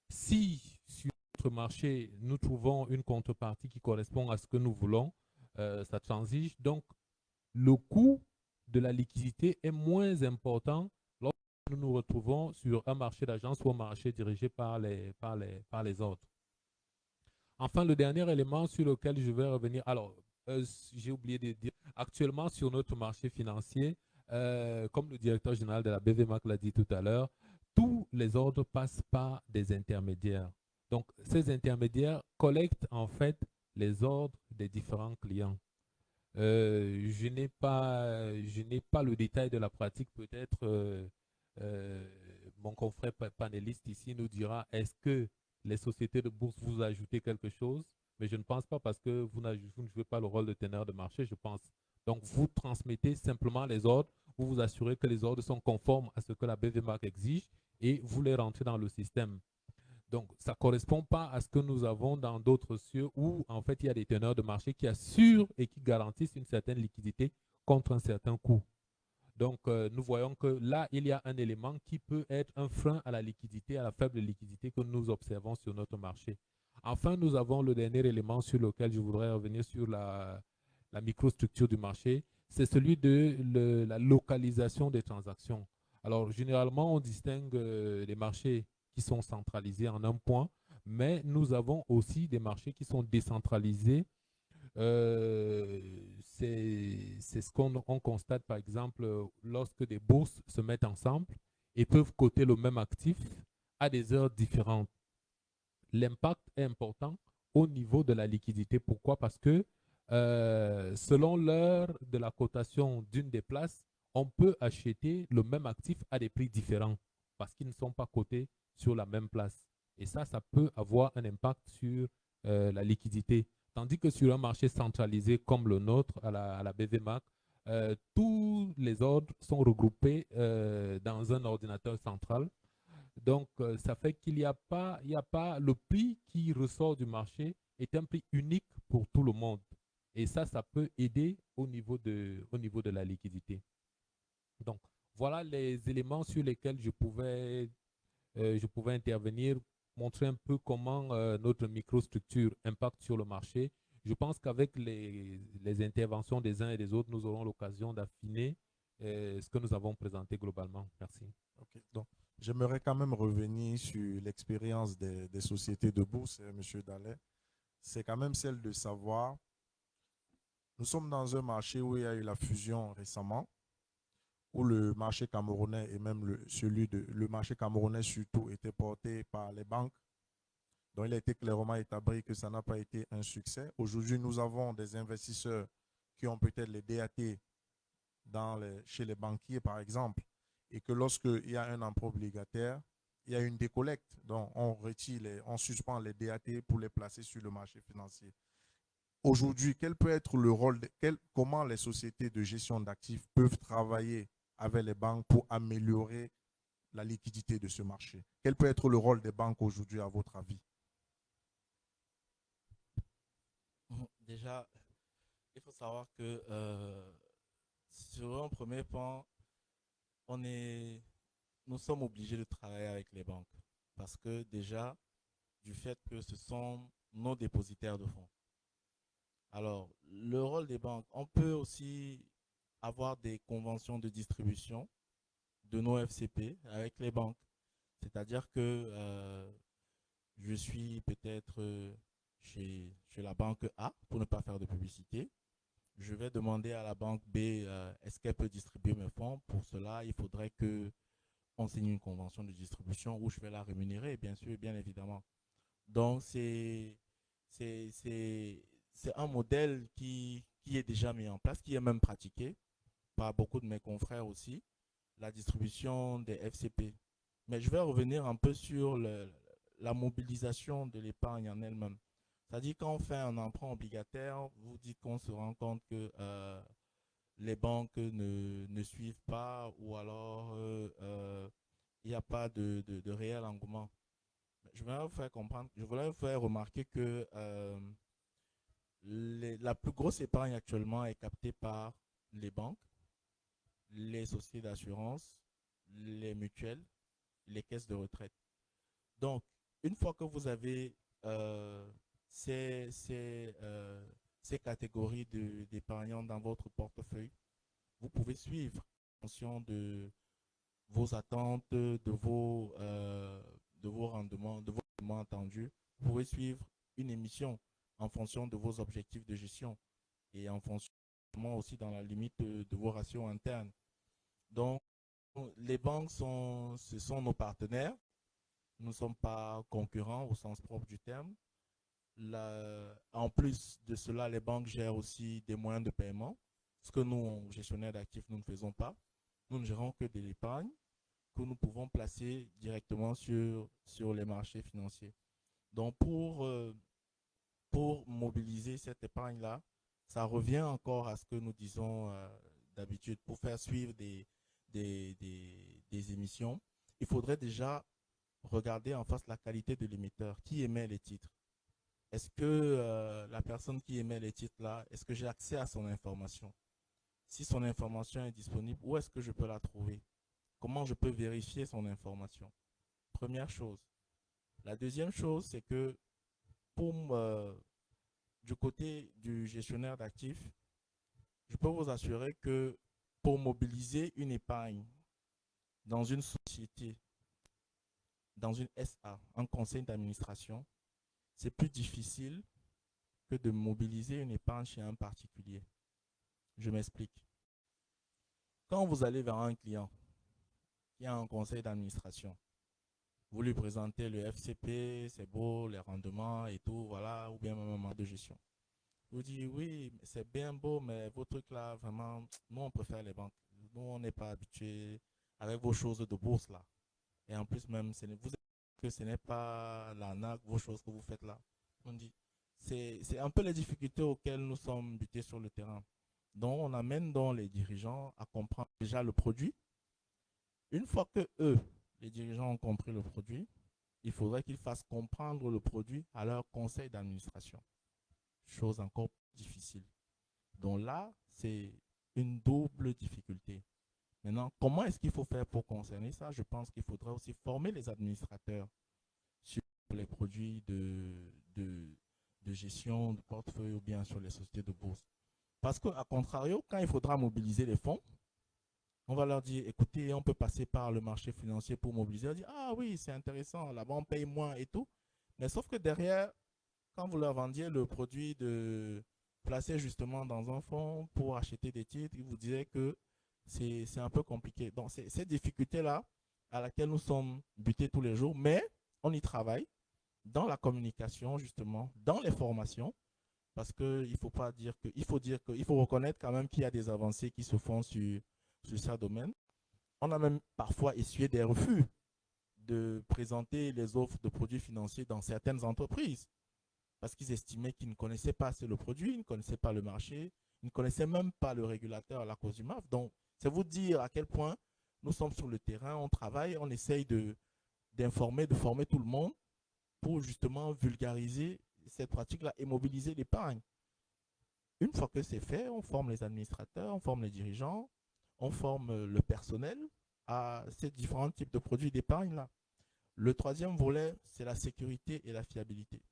Si sur notre marché, nous trouvons une contrepartie qui correspond à ce que nous voulons, ça transige. Donc, le coût de la liquidité est moins important lorsque nous nous retrouvons sur un marché d'agence ou un marché dirigé par les autres. Enfin, le dernier élément sur lequel je vais revenir, alors, j'ai oublié de dire, actuellement sur notre marché financier, comme le directeur général de la BVMAC l'a dit tout à l'heure, tous les ordres passent par des intermédiaires. Donc, ces intermédiaires collectent en fait les ordres des différents clients. Je n'ai pas le détail de la pratique. Peut-être mon confrère panéliste ici nous dira, est-ce que les sociétés de bourse vous ajoutez quelque chose? Mais je ne pense pas, parce que vous ne jouez pas le rôle de teneur de marché, je pense. Donc, vous transmettez simplement les ordres, vous vous assurez que les ordres sont conformes à ce que la BVMAC exige et vous les rentrez dans le système. Donc, ça ne correspond pas à ce que nous avons dans d'autres cieux où, en fait, il y a des teneurs de marché qui assurent et qui garantissent une certaine liquidité contre un certain coût. Donc, nous voyons que là, il y a un élément qui peut être un frein à la liquidité, à la faible liquidité que nous observons sur notre marché. Enfin, nous avons le dernier élément sur lequel je voudrais revenir sur la microstructure du marché, c'est celui de la localisation des transactions. Alors, généralement, on distingue les marchés qui sont centralisés en un point, mais nous avons aussi des marchés qui sont décentralisés. C'est ce qu'on constate, par exemple, lorsque des bourses se mettent ensemble et peuvent coter le même actif à des heures différentes. L'impact est important au niveau de la liquidité. Pourquoi? Parce que selon l'heure de la cotation d'une des places, on peut acheter le même actif à des prix différents parce qu'ils ne sont pas cotés sur la même place. Et ça peut avoir un impact sur la liquidité. Tandis que sur un marché centralisé comme le nôtre, à la BVMAC, tous les ordres sont regroupés dans un ordinateur central. Donc, ça fait qu'il n'y a pas le prix qui ressort du marché est un prix unique pour tout le monde. Et ça peut aider au niveau de la liquidité. Donc, voilà les éléments sur lesquels je pouvais intervenir, montrer un peu comment notre microstructure impacte sur le marché. Je pense qu'avec les interventions des uns et des autres, nous aurons l'occasion d'affiner ce que nous avons présenté globalement. Merci. Okay. Donc, j'aimerais quand même revenir sur l'expérience des sociétés de bourse, M. Dallet. C'est quand même celle de savoir, nous sommes dans un marché où il y a eu la fusion récemment, où le marché camerounais et même le marché camerounais surtout était porté par les banques. Donc, il a été clairement établi que ça n'a pas été un succès. Aujourd'hui, nous avons des investisseurs qui ont peut-être les DAT chez les banquiers, par exemple, et que lorsqu'il y a un emprunt obligataire, il y a une décollecte. Donc, on suspend les DAT pour les placer sur le marché financier. Aujourd'hui, quel peut être le rôle, comment les sociétés de gestion d'actifs peuvent travailler avec les banques pour améliorer la liquidité de ce marché? Quel peut être le rôle des banques aujourd'hui, à votre avis? Déjà, il faut savoir que sur un premier point, nous sommes obligés de travailler avec les banques parce que déjà, du fait que ce sont nos dépositaires de fonds. Alors, le rôle des banques, on peut aussi avoir des conventions de distribution de nos FCP avec les banques. C'est-à-dire que je suis peut-être chez la banque A, pour ne pas faire de publicité. Je vais demander à la banque B, est-ce qu'elle peut distribuer mes fonds? Pour cela, il faudrait qu'on signe une convention de distribution où je vais la rémunérer, bien sûr, bien évidemment. Donc, c'est un modèle qui est déjà mis en place, qui est même pratiqué par beaucoup de mes confrères aussi, la distribution des FCP. Mais je vais revenir un peu sur la mobilisation de l'épargne en elle-même. C'est-à-dire quand on fait un emprunt obligataire, vous dites qu'on se rend compte que les banques ne suivent pas ou alors il n'y a pas de réel engouement. Je voulais vous faire comprendre, je voulais vous faire remarquer que la plus grosse épargne actuellement est captée par les banques, les sociétés d'assurance, les mutuelles, les caisses de retraite. Donc, une fois que vous avez ces catégories d'épargnants dans votre portefeuille, vous pouvez suivre en fonction de vos attentes, de vos rendements attendus. Vous pouvez suivre une émission en fonction de vos objectifs de gestion et en fonction aussi dans la limite de vos ratios internes. Donc, les banques ce sont nos partenaires. Nous ne sommes pas concurrents au sens propre du terme. En plus de cela, les banques gèrent aussi des moyens de paiement, ce que nous, gestionnaires d'actifs, nous ne faisons pas. Nous ne gérons que de l'épargne que nous pouvons placer directement sur les marchés financiers. Donc, pour mobiliser cette épargne-là, ça revient encore à ce que nous disons d'habitude. Pour faire suivre des émissions, il faudrait déjà regarder en face la qualité de l'émetteur. Qui émet les titres? Est-ce que la personne qui émet les titres-là, est-ce que j'ai accès à son information? Si son information est disponible, où est-ce que je peux la trouver? Comment je peux vérifier son information? Première chose. La deuxième chose, c'est que du côté du gestionnaire d'actifs, je peux vous assurer que pour mobiliser une épargne dans une société, dans une SA, un conseil d'administration, c'est plus difficile que de mobiliser une épargne chez un particulier. Je m'explique. Quand vous allez vers un client qui a un conseil d'administration, vous lui présentez le FCP, c'est beau, les rendements et tout, voilà, ou bien même un mode de gestion. Vous dites, oui, c'est bien beau, mais vos trucs là, vraiment, nous, on préfère les banques. Nous, on n'est pas habitués avec vos choses de bourse là. Et en plus, même, vous savez que ce n'est pas l'arnaque, vos choses que vous faites là. On dit, c'est un peu les difficultés auxquelles nous sommes butés sur le terrain. Donc, on amène donc les dirigeants à comprendre déjà le produit. Une fois que eux, les dirigeants ont compris le produit, il faudrait qu'ils fassent comprendre le produit à leur conseil d'administration. Chose encore difficile. Donc là, c'est une double difficulté. Maintenant, comment est-ce qu'il faut faire pour concerner ça? Je pense qu'il faudrait aussi former les administrateurs sur les produits de gestion de portefeuille ou bien sur les sociétés de bourse. Parce qu'à contrario, quand il faudra mobiliser les fonds, on va leur dire, écoutez, on peut passer par le marché financier pour mobiliser. On dit, ah oui, c'est intéressant, là-bas on paye moins et tout. Mais sauf que derrière, quand vous leur vendiez le produit de placer justement dans un fonds pour acheter des titres, ils vous disaient que c'est un peu compliqué. Donc, c'est ces difficultés-là à laquelle nous sommes butés tous les jours, mais on y travaille dans la communication, justement, dans les formations, parce qu'il faut pas dire que, il faut reconnaître quand même qu'il y a des avancées qui se font sur ce domaine. On a même parfois essuyé des refus de présenter les offres de produits financiers dans certaines entreprises parce qu'ils estimaient qu'ils ne connaissaient pas assez le produit, ils ne connaissaient pas le marché, ils ne connaissaient même pas le régulateur à la cause du MAF. Donc, c'est vous dire à quel point nous sommes sur le terrain, on travaille, on essaye d'informer, de former tout le monde pour justement vulgariser cette pratique-là et mobiliser l'épargne. Une fois que c'est fait, on forme les administrateurs, on forme les dirigeants, on forme le personnel à ces différents types de produits d'épargne-là. Le troisième volet, c'est la sécurité et la fiabilité.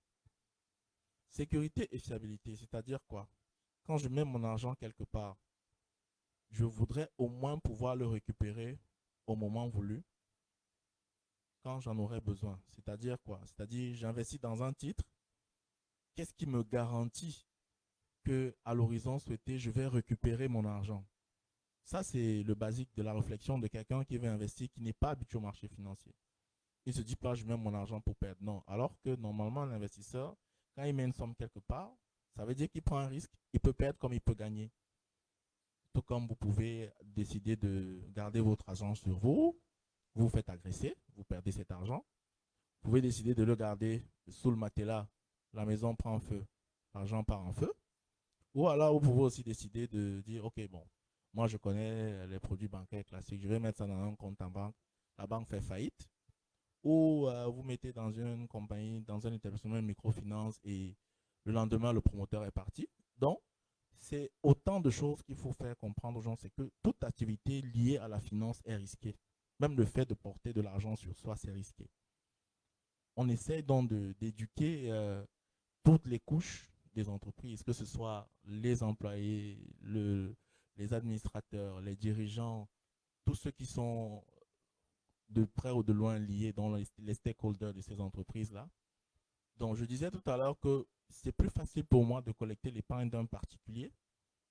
Sécurité et fiabilité, c'est-à-dire quoi? Quand je mets mon argent quelque part, je voudrais au moins pouvoir le récupérer au moment voulu, quand j'en aurai besoin. C'est-à-dire quoi? C'est-à-dire, j'investis dans un titre, qu'est-ce qui me garantit qu'à l'horizon souhaité, je vais récupérer mon argent? Ça, c'est le basique de la réflexion de quelqu'un qui veut investir, qui n'est pas habitué au marché financier. Il ne se dit pas, je mets mon argent pour perdre. Non. Alors que normalement, l'investisseur, quand il met une somme quelque part, ça veut dire qu'il prend un risque. Il peut perdre comme il peut gagner. Tout comme vous pouvez décider de garder votre argent sur vous, vous vous faites agresser, vous perdez cet argent. Vous pouvez décider de le garder sous le matelas, la maison prend feu, l'argent part en feu. Ou alors, vous pouvez aussi décider de dire, OK, bon, moi je connais les produits bancaires classiques, je vais mettre ça dans un compte en banque, la banque fait faillite. Ou vous mettez dans une compagnie, dans un établissement de microfinance et le lendemain, le promoteur est parti. Donc, c'est autant de choses qu'il faut faire comprendre aux gens, c'est que toute activité liée à la finance est risquée. Même le fait de porter de l'argent sur soi, c'est risqué. On essaie donc d'éduquer toutes les couches des entreprises, que ce soit les employés, les administrateurs, les dirigeants, tous ceux qui sont de près ou de loin liés dans les stakeholders de ces entreprises-là. Donc, je disais tout à l'heure que c'est plus facile pour moi de collecter l'épargne d'un particulier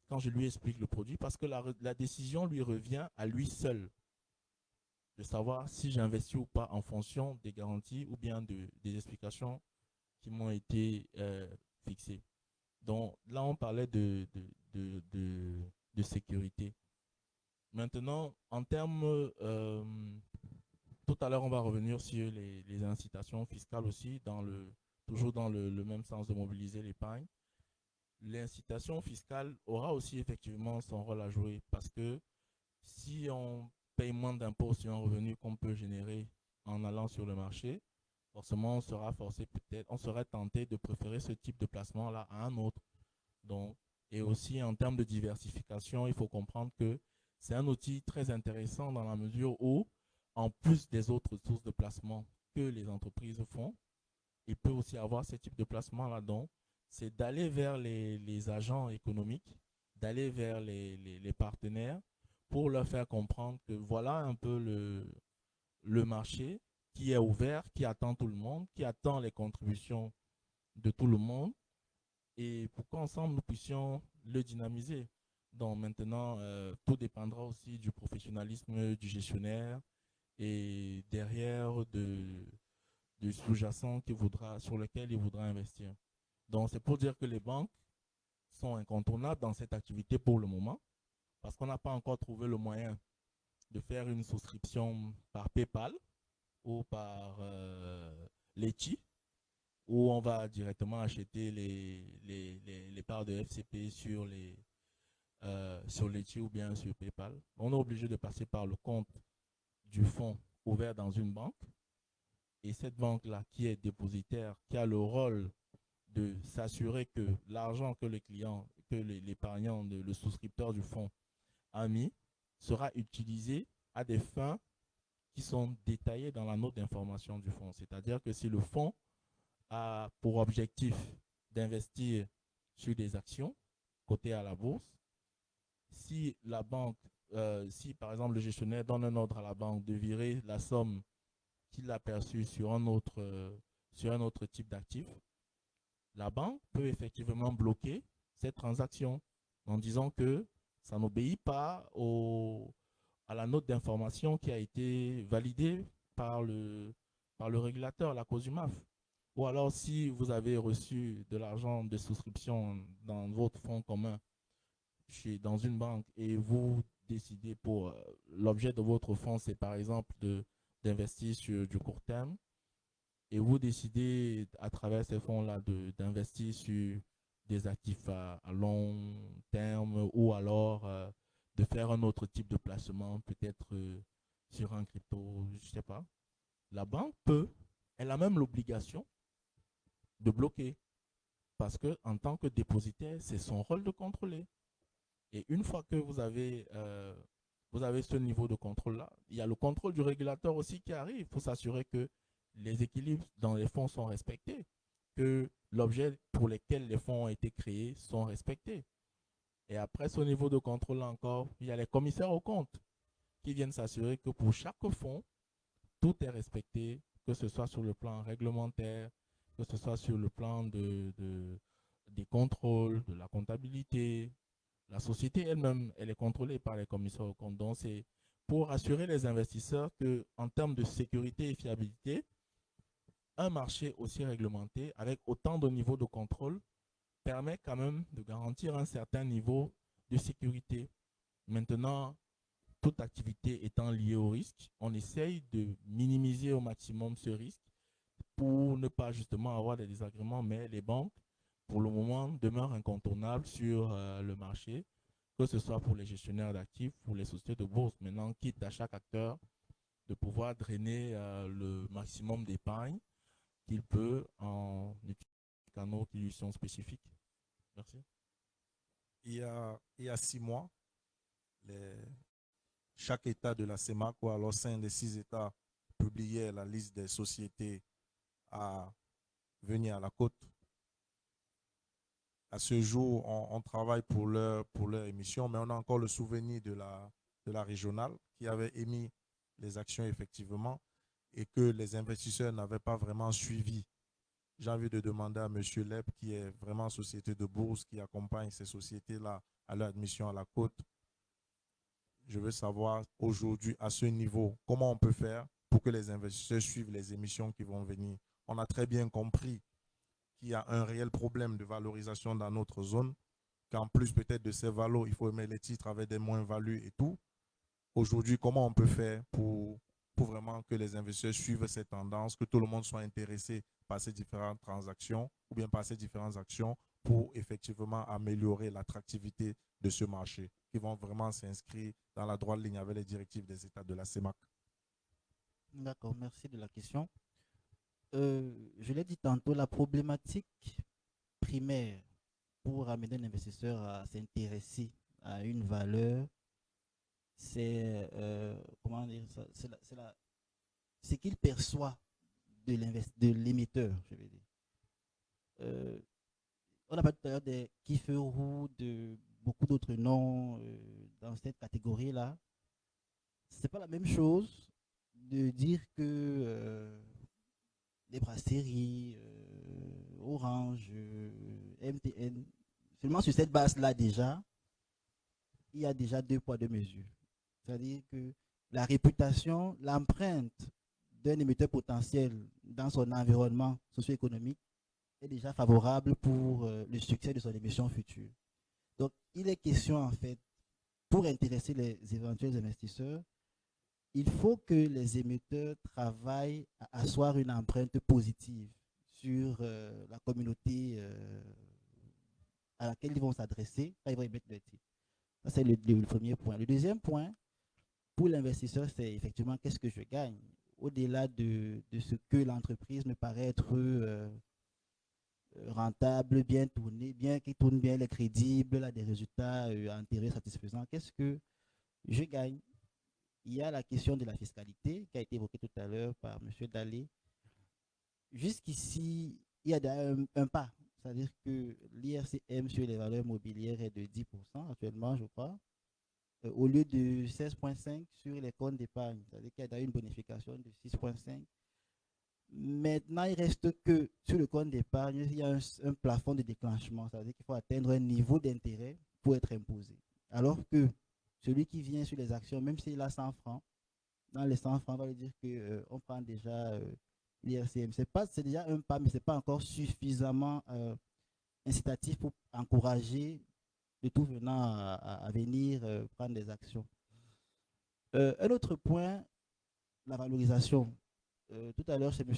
quand je lui explique le produit parce que la décision lui revient à lui seul de savoir si j'investis ou pas en fonction des garanties ou bien des explications qui m'ont été fixées. Donc, là, on parlait de sécurité. Maintenant, en termes... tout à l'heure, on va revenir sur les incitations fiscales aussi, toujours dans le même sens de mobiliser l'épargne. L'incitation fiscale aura aussi effectivement son rôle à jouer parce que si on paye moins d'impôts sur un revenu qu'on peut générer en allant sur le marché, forcément, on sera forcé peut-être, on serait tenté de préférer ce type de placement-là à un autre. Donc, et aussi en termes de diversification, il faut comprendre que c'est un outil très intéressant dans la mesure où en plus des autres sources de placement que les entreprises font, il peut aussi avoir ce type de placement là-dedans. C'est d'aller vers les agents économiques, d'aller vers les partenaires pour leur faire comprendre que voilà un peu le marché qui est ouvert, qui attend tout le monde, qui attend les contributions de tout le monde et pour qu'ensemble nous puissions le dynamiser. Donc maintenant, tout dépendra aussi du professionnalisme du gestionnaire, et derrière du sous-jacent sur lequel il voudra investir. Donc, c'est pour dire que les banques sont incontournables dans cette activité pour le moment, parce qu'on n'a pas encore trouvé le moyen de faire une souscription par PayPal ou par Litchi, où on va directement acheter les parts de FCP sur Litchi ou bien sur PayPal. On est obligé de passer par le compte du fonds ouvert dans une banque et cette banque-là qui est dépositaire, qui a le rôle de s'assurer que l'argent que le client, que l'épargnant, le souscripteur du fonds a mis sera utilisé à des fins qui sont détaillées dans la note d'information du fonds. C'est-à-dire que si le fonds a pour objectif d'investir sur des actions cotées à la bourse, si la banque si par exemple le gestionnaire donne un ordre à la banque de virer la somme qu'il a perçue sur un autre type d'actif, la banque peut effectivement bloquer cette transaction en disant que ça n'obéit pas à la note d'information qui a été validée par le régulateur, la COSUMAF. Ou alors si vous avez reçu de l'argent de souscription dans votre fonds commun dans une banque et vous décidez pour l'objet de votre fonds, c'est par exemple d'investir sur du court terme et vous décidez à travers ces fonds-là d'investir sur des actifs à long terme ou alors de faire un autre type de placement, peut-être sur un crypto, je ne sais pas. La banque elle a même l'obligation de bloquer parce qu'en tant que dépositaire, c'est son rôle de contrôler. Et une fois que vous avez ce niveau de contrôle-là, il y a le contrôle du régulateur aussi qui arrive. Il faut s'assurer que les équilibres dans les fonds sont respectés, que l'objet pour lequel les fonds ont été créés sont respectés. Et après ce niveau de contrôle encore, il y a les commissaires aux comptes qui viennent s'assurer que pour chaque fonds, tout est respecté, que ce soit sur le plan réglementaire, que ce soit sur le plan des contrôles, de la comptabilité. La société elle-même, elle est contrôlée par les commissaires aux comptes. Donc, c'est pour assurer les investisseurs qu'en termes de sécurité et fiabilité, un marché aussi réglementé, avec autant de niveaux de contrôle, permet quand même de garantir un certain niveau de sécurité. Maintenant, toute activité étant liée au risque, on essaye de minimiser au maximum ce risque pour ne pas justement avoir des désagréments, mais les banques, pour le moment, demeurent incontournables sur le marché, que ce soit pour les gestionnaires d'actifs, pour les sociétés de bourse. Maintenant, quitte à chaque acteur de pouvoir drainer le maximum d'épargne qu'il peut en utilisant des canaux qui lui sont spécifiques. Merci. Il y a 6 mois, chaque État de la CEMAC, ou alors 5 des 6 États, publiait la liste des sociétés à venir à la côte. À ce jour, on travaille pour leur émission, mais on a encore le souvenir de la régionale qui avait émis les actions effectivement et que les investisseurs n'avaient pas vraiment suivi. J'ai envie de demander à M. Leb, qui est vraiment société de bourse, qui accompagne ces sociétés-là à leur admission à la côte. Je veux savoir aujourd'hui, à ce niveau, comment on peut faire pour que les investisseurs suivent les émissions qui vont venir. On a très bien compris qu'il y a un réel problème de valorisation dans notre zone, qu'en plus peut-être de ces valos, il faut émettre les titres avec des moins-values et tout. Aujourd'hui, comment on peut faire pour vraiment que les investisseurs suivent cette tendance, que tout le monde soit intéressé par ces différentes transactions ou bien par ces différentes actions pour effectivement améliorer l'attractivité de ce marché, qui vont vraiment s'inscrire dans la droite ligne avec les directives des États de la CEMAC. D'accord, merci de la question. Je l'ai dit tantôt, la problématique primaire pour amener l'investisseur à s'intéresser à une valeur, c'est comment dire ça, c'est qu'il perçoit de l'émetteur, je vais dire. On a parlé tout à l'heure des Kifferou, de beaucoup d'autres noms dans cette catégorie-là. C'est pas la même chose de dire que les brasseries, Orange, MTN, seulement sur cette base-là déjà, il y a déjà 2 poids 2 mesures. C'est-à-dire que la réputation, l'empreinte d'un émetteur potentiel dans son environnement socio-économique est déjà favorable pour le succès de son émission future. Donc, il est question en fait, pour intéresser les éventuels investisseurs, il faut que les émetteurs travaillent à asseoir une empreinte positive sur la communauté à laquelle ils vont s'adresser quand ils vont émettre leur titre. Ça, c'est le premier point. Le deuxième point, pour l'investisseur, c'est effectivement qu'est-ce que je gagne au-delà de ce que l'entreprise me paraît être rentable, bien tourné, qui tourne bien, elle est crédible, elle a des résultats intérêts satisfaisants. Qu'est-ce que je gagne? Il y a la question de la fiscalité qui a été évoquée tout à l'heure par M. Dalé. Jusqu'ici, il y a un pas. C'est-à-dire que l'IRCM sur les valeurs mobilières est de 10% actuellement, je crois, au lieu de 16,5% sur les comptes d'épargne. C'est-à-dire qu'il y a une bonification de 6,5%. Maintenant, il reste que sur le compte d'épargne, il y a un plafond de déclenchement. C'est-à-dire qu'il faut atteindre un niveau d'intérêt pour être imposé. Alors que celui qui vient sur les actions, même s'il a 100 francs, dans les 100 francs, on va lui dire qu'on prend déjà l'IRCM. C'est déjà un pas, mais ce n'est pas encore suffisamment incitatif pour encourager de tout venant à venir prendre des actions. Un autre point, la valorisation. Tout à l'heure, c'est M.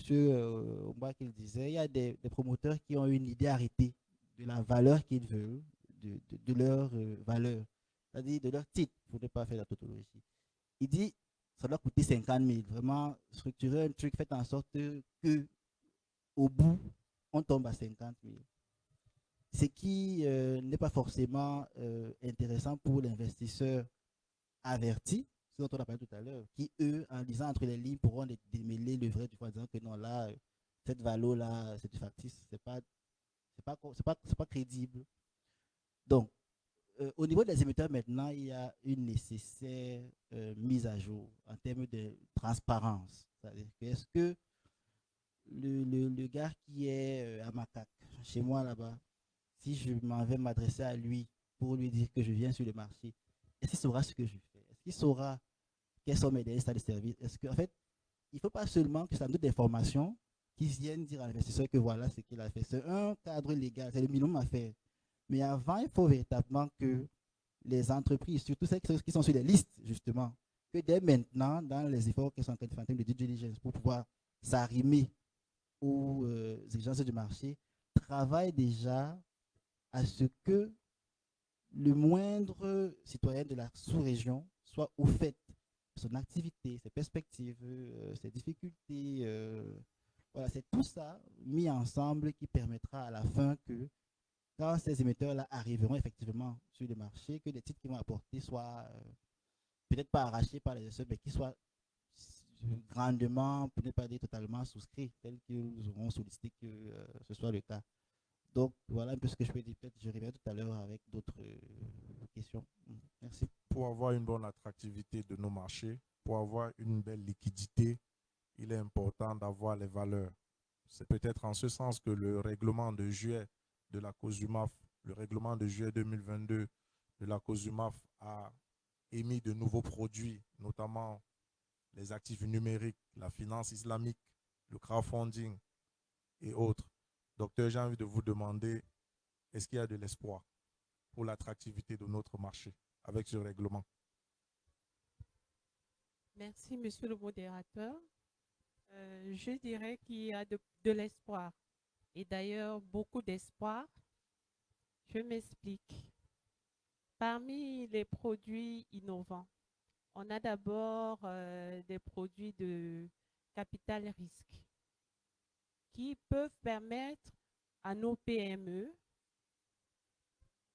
Omba qui le disait, il y a des promoteurs qui ont une idée arrêtée de la valeur qu'ils veulent, de leur valeur, c'est-à-dire de leur titre, pour ne pas faire la tautologie. Il dit, ça doit coûter 50 000. Vraiment, structurer un truc, faites en sorte que au bout, on tombe à 50 000. Ce qui n'est pas forcément intéressant pour l'investisseur averti, ce dont on a parlé tout à l'heure, qui, eux, en lisant entre les lignes, pourront démêler le vrai du faux en disant que non, là, cette valeur-là, c'est du factice, c'est pas crédible. Donc, au niveau des émetteurs, maintenant, il y a une nécessaire mise à jour en termes de transparence. C'est-à-dire que est-ce que le gars qui est à Macaque, chez moi là-bas, si je m'en vais m'adresser à lui pour lui dire que je viens sur le marché, est-ce qu'il saura ce que je fais? Est-ce qu'il saura quels sont mes délais de service. Est-ce qu'en fait, il ne faut pas seulement que ça nous donne des informations qui viennent dire à l'investisseur que voilà ce qu'il a fait. C'est un cadre légal, c'est le minimum à faire. Mais avant, il faut véritablement que les entreprises, surtout celles qui sont sur les listes, justement, que dès maintenant, dans les efforts qui sont en train de faire en termes de due diligence pour pouvoir s'arrimer aux exigences du marché, travaillent déjà à ce que le moindre citoyen de la sous-région soit au fait de son activité, ses perspectives, ses difficultés. Voilà, c'est tout ça mis ensemble qui permettra à la fin que quand ces émetteurs-là arriveront effectivement sur le marché, que les titres qu'ils vont apporter soient peut-être pas arrachés par les émetteurs, mais qui soient grandement, peut-être pas dire totalement souscrits, tels qu'ils auront sollicité que ce soit le cas. Donc, voilà un peu ce que je peux dire. Peut-être je reviens tout à l'heure avec d'autres questions. Merci. Pour avoir une bonne attractivité de nos marchés, pour avoir une belle liquidité, il est important d'avoir les valeurs. C'est peut-être en ce sens que le règlement de juillet de la COSUMAF, le règlement de juillet 2022 de la COSUMAF a émis de nouveaux produits, notamment les actifs numériques, la finance islamique, le crowdfunding et autres. Docteur, j'ai envie de vous demander, est-ce qu'il y a de l'espoir pour l'attractivité de notre marché avec ce règlement? Merci, monsieur le modérateur. Je dirais qu'il y a de l'espoir. Et d'ailleurs, beaucoup d'espoir. Je m'explique. Parmi les produits innovants, on a d'abord des produits de capital risque qui peuvent permettre à nos PME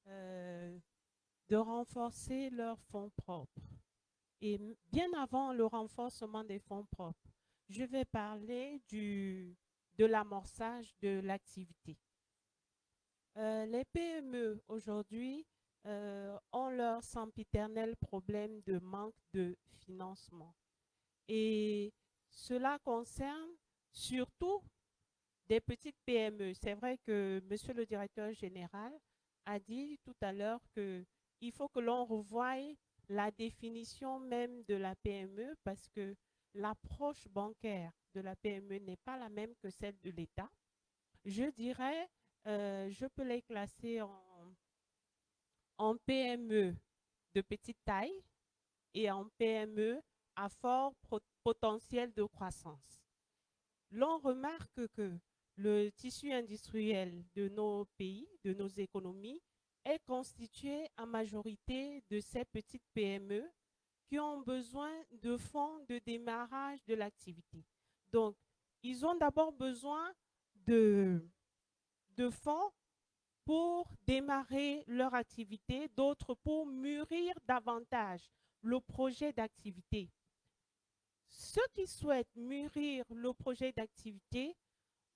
de renforcer leurs fonds propres. Et bien avant le renforcement des fonds propres, je vais parler de l'amorçage de l'activité. Les PME aujourd'hui ont leur sempiternel problème de manque de financement. Et cela concerne surtout des petites PME. C'est vrai que monsieur le directeur général a dit tout à l'heure qu'il faut que l'on revoie la définition même de la PME parce que l'approche bancaire de la PME n'est pas la même que celle de l'État. Je dirais, je peux les classer en PME de petite taille et en PME à fort potentiel de croissance. L'on remarque que le tissu industriel de nos pays, de nos économies, est constitué en majorité de ces petites PME qui ont besoin de fonds de démarrage de l'activité. Donc, ils ont d'abord besoin de fonds pour démarrer leur activité, d'autres pour mûrir davantage le projet d'activité. Ceux qui souhaitent mûrir le projet d'activité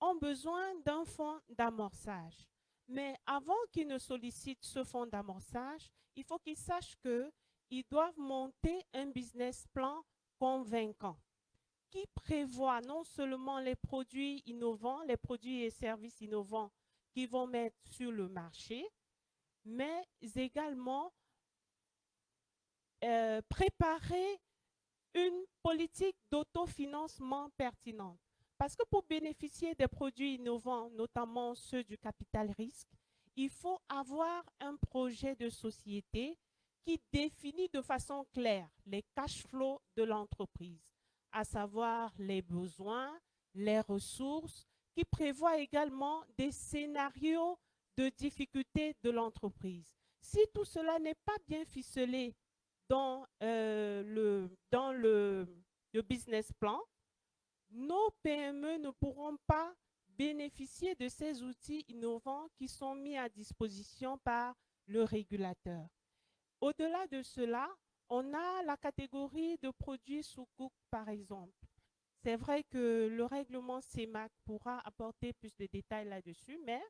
ont besoin d'un fonds d'amorçage. Mais avant qu'ils ne sollicitent ce fonds d'amorçage, il faut qu'ils sachent qu'ils doivent monter un business plan convaincant qui prévoit non seulement les produits innovants, les produits et services innovants qu'ils vont mettre sur le marché, mais également préparer une politique d'autofinancement pertinente. Parce que pour bénéficier des produits innovants, notamment ceux du capital risque, il faut avoir un projet de société qui définit de façon claire les cash flows de l'entreprise, à savoir les besoins, les ressources, qui prévoit également des scénarios de difficultés de l'entreprise. Si tout cela n'est pas bien ficelé dans le business plan, nos PME ne pourront pas bénéficier de ces outils innovants qui sont mis à disposition par le régulateur. Au-delà de cela, on a la catégorie de produits sous cook, par exemple. C'est vrai que le règlement CEMAC pourra apporter plus de détails là-dessus, mais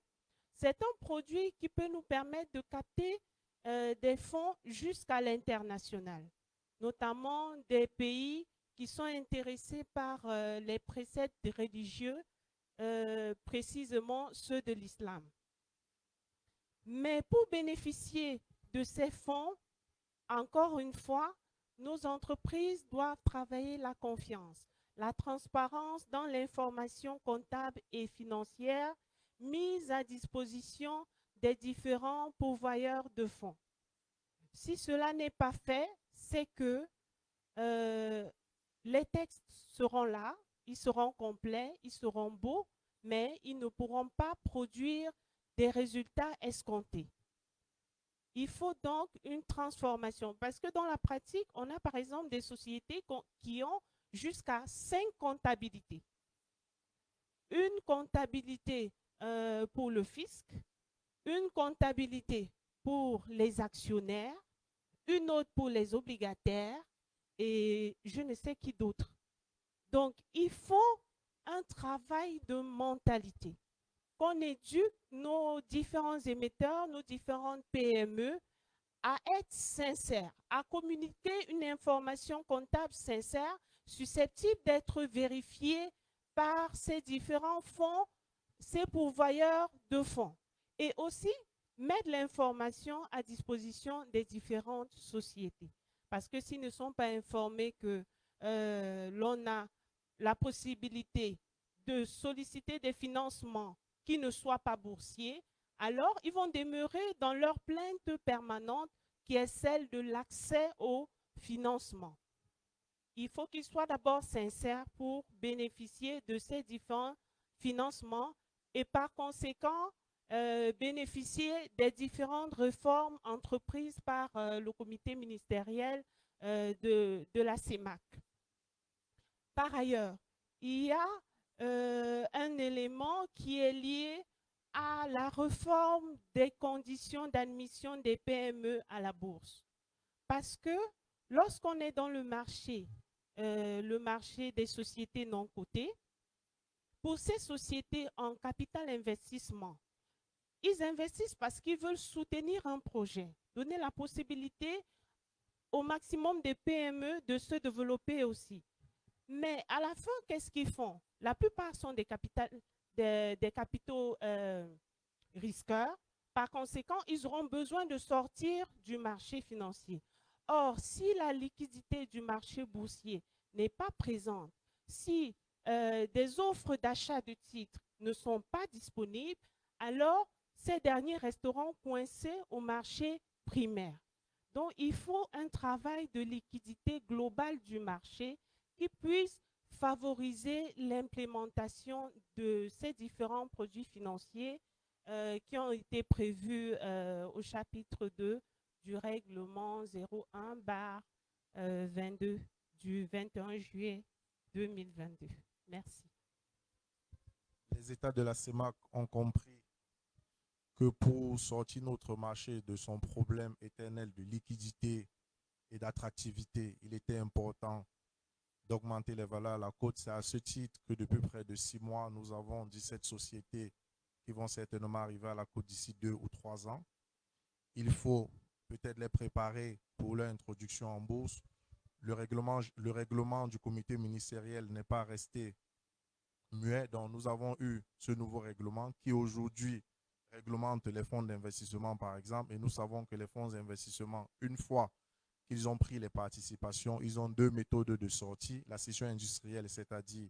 c'est un produit qui peut nous permettre de capter des fonds jusqu'à l'international, notamment des pays qui sont intéressés par les préceptes religieux, précisément ceux de l'islam. Mais pour bénéficier de ces fonds, encore une fois, nos entreprises doivent travailler la confiance, la transparence dans l'information comptable et financière mise à disposition des différents pourvoyeurs de fonds. Si cela n'est pas fait, c'est que les textes seront là, ils seront complets, ils seront beaux, mais ils ne pourront pas produire des résultats escomptés. Il faut donc une transformation parce que dans la pratique, on a par exemple des sociétés qui ont jusqu'à 5 comptabilités. Une comptabilité pour le fisc, une comptabilité pour les actionnaires, une autre pour les obligataires et je ne sais qui d'autre. Donc, il faut un travail de mentalité. Qu'on éduque nos différents émetteurs, nos différentes PME à être sincères, à communiquer une information comptable sincère, susceptible d'être vérifiée par ces différents fonds, ces pourvoyeurs de fonds. Et aussi, mettre l'information à disposition des différentes sociétés. Parce que s'ils ne sont pas informés que l'on a la possibilité de solliciter des financements qui ne soient pas boursiers, alors ils vont demeurer dans leur plainte permanente qui est celle de l'accès au financement. Il faut qu'ils soient d'abord sincères pour bénéficier de ces différents financements et par conséquent bénéficier des différentes réformes entreprises par le comité ministériel de la CEMAC. Par ailleurs, il y a un élément qui est lié à la réforme des conditions d'admission des PME à la bourse. Parce que lorsqu'on est dans le marché des sociétés non cotées, pour ces sociétés en capital investissement, ils investissent parce qu'ils veulent soutenir un projet, donner la possibilité au maximum des PME de se développer aussi. Mais à la fin, qu'est-ce qu'ils font? La plupart sont des capitaux risqueurs. Par conséquent, ils auront besoin de sortir du marché financier. Or, si la liquidité du marché boursier n'est pas présente, si des offres d'achat de titres ne sont pas disponibles, alors ces derniers resteront coincés au marché primaire. Donc, il faut un travail de liquidité globale du marché qui puisse favoriser l'implémentation de ces différents produits financiers qui ont été prévus au chapitre 2 du règlement 01/22 du 21 juillet 2022. Merci. Les États de la CEMAC ont compris que pour sortir notre marché de son problème éternel de liquidité et d'attractivité, il était important d'augmenter les valeurs à la côte. C'est à ce titre que depuis près de 6 mois, nous avons 17 sociétés qui vont certainement arriver à la côte d'ici 2 ou 3 ans. Il faut peut-être les préparer pour leur introduction en bourse. Le règlement du comité ministériel n'est pas resté muet. Donc, nous avons eu ce nouveau règlement qui aujourd'hui réglemente les fonds d'investissement, par exemple. Et nous savons que les fonds d'investissement, une fois qu'ils ont pris les participations, ils ont 2 méthodes de sortie. La cession industrielle, c'est-à-dire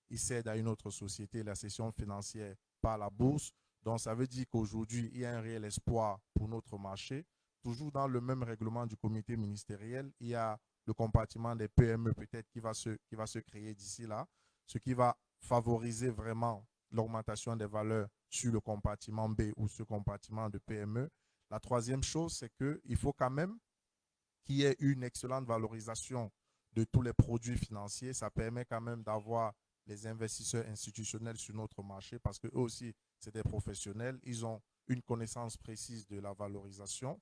ils cèdent à une autre société, la cession financière par la bourse. Donc, ça veut dire qu'aujourd'hui, il y a un réel espoir pour notre marché. Toujours dans le même règlement du comité ministériel, il y a le compartiment des PME peut-être qui va se créer d'ici là, ce qui va favoriser vraiment l'augmentation des valeurs sur le compartiment B ou ce compartiment de PME. La troisième chose, c'est qu'il faut quand même qu'il y ait une excellente valorisation de tous les produits financiers. Ça permet quand même d'avoir les investisseurs institutionnels sur notre marché parce qu'eux aussi, c'est des professionnels. Ils ont une connaissance précise de la valorisation.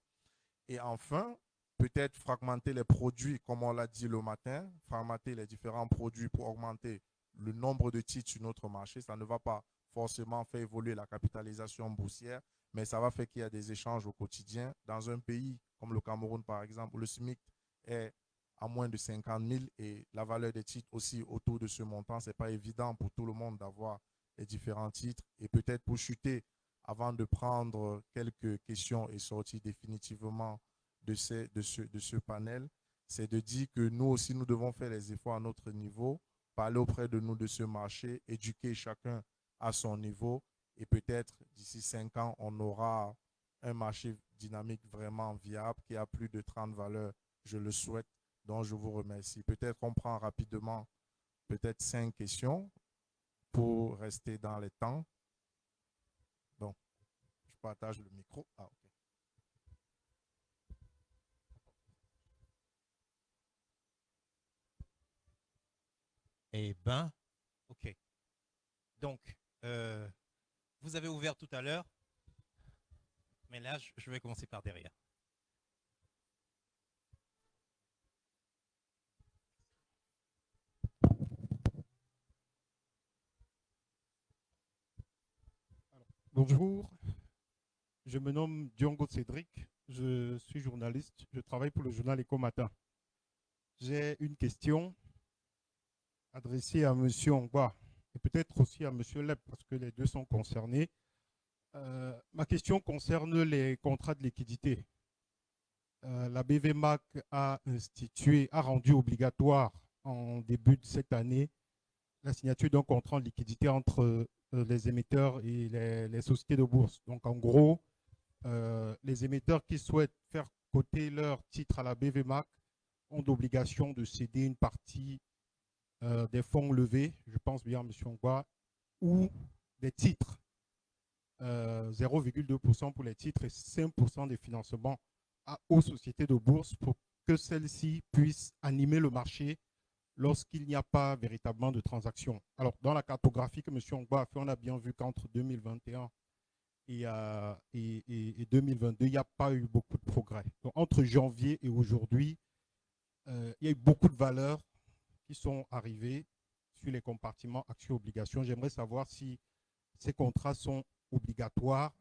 Et enfin, peut-être fragmenter les produits, comme on l'a dit le matin, fragmenter les différents produits pour augmenter le nombre de titres sur notre marché. Ça ne va pas forcément faire évoluer la capitalisation boursière, mais ça va faire qu'il y a des échanges au quotidien. Dans un pays comme le Cameroun, par exemple, où le SMIC est à moins de 50 000 et la valeur des titres aussi autour de ce montant, ce n'est pas évident pour tout le monde d'avoir les différents titres. Et peut-être pour chuter, avant de prendre quelques questions et sortir définitivement de ce panel, c'est de dire que nous aussi, nous devons faire les efforts à notre niveau, parler auprès de nous de ce marché, éduquer chacun à son niveau et peut-être d'ici 5 ans, on aura un marché dynamique vraiment viable qui a plus de 30 valeurs, je le souhaite, donc je vous remercie. Peut-être qu'on prend rapidement peut-être 5 questions pour rester dans les temps. Donc, je partage le micro. Ah, ok. Eh bien, ok. Donc, vous avez ouvert tout à l'heure, mais là, je vais commencer par derrière. Bonjour, je me nomme Diongo Cédric, je suis journaliste, je travaille pour le journal Éco Matin. J'ai une question adressée à M. Ongba et peut-être aussi à M. Lep parce que les deux sont concernés. Ma question concerne les contrats de liquidité. La BVMAC a rendu obligatoire en début de cette année la signature d'un contrat de liquidité entre les émetteurs et les sociétés de bourse. Donc en gros, les émetteurs qui souhaitent faire coter leur titre à la BVMAC ont l'obligation de céder une partie des fonds levés, je pense bien à M. Ongba, ou des titres, 0,2% pour les titres et 5% des financements aux sociétés de bourse pour que celles-ci puissent animer le marché lorsqu'il n'y a pas véritablement de transaction. Alors, dans la cartographie que M. Ongba a fait, on a bien vu qu'entre 2021 et 2022, il n'y a pas eu beaucoup de progrès. Donc, entre janvier et aujourd'hui, il y a eu beaucoup de valeurs qui sont arrivées sur les compartiments actions-obligations. J'aimerais savoir si ces contrats sont obligatoires.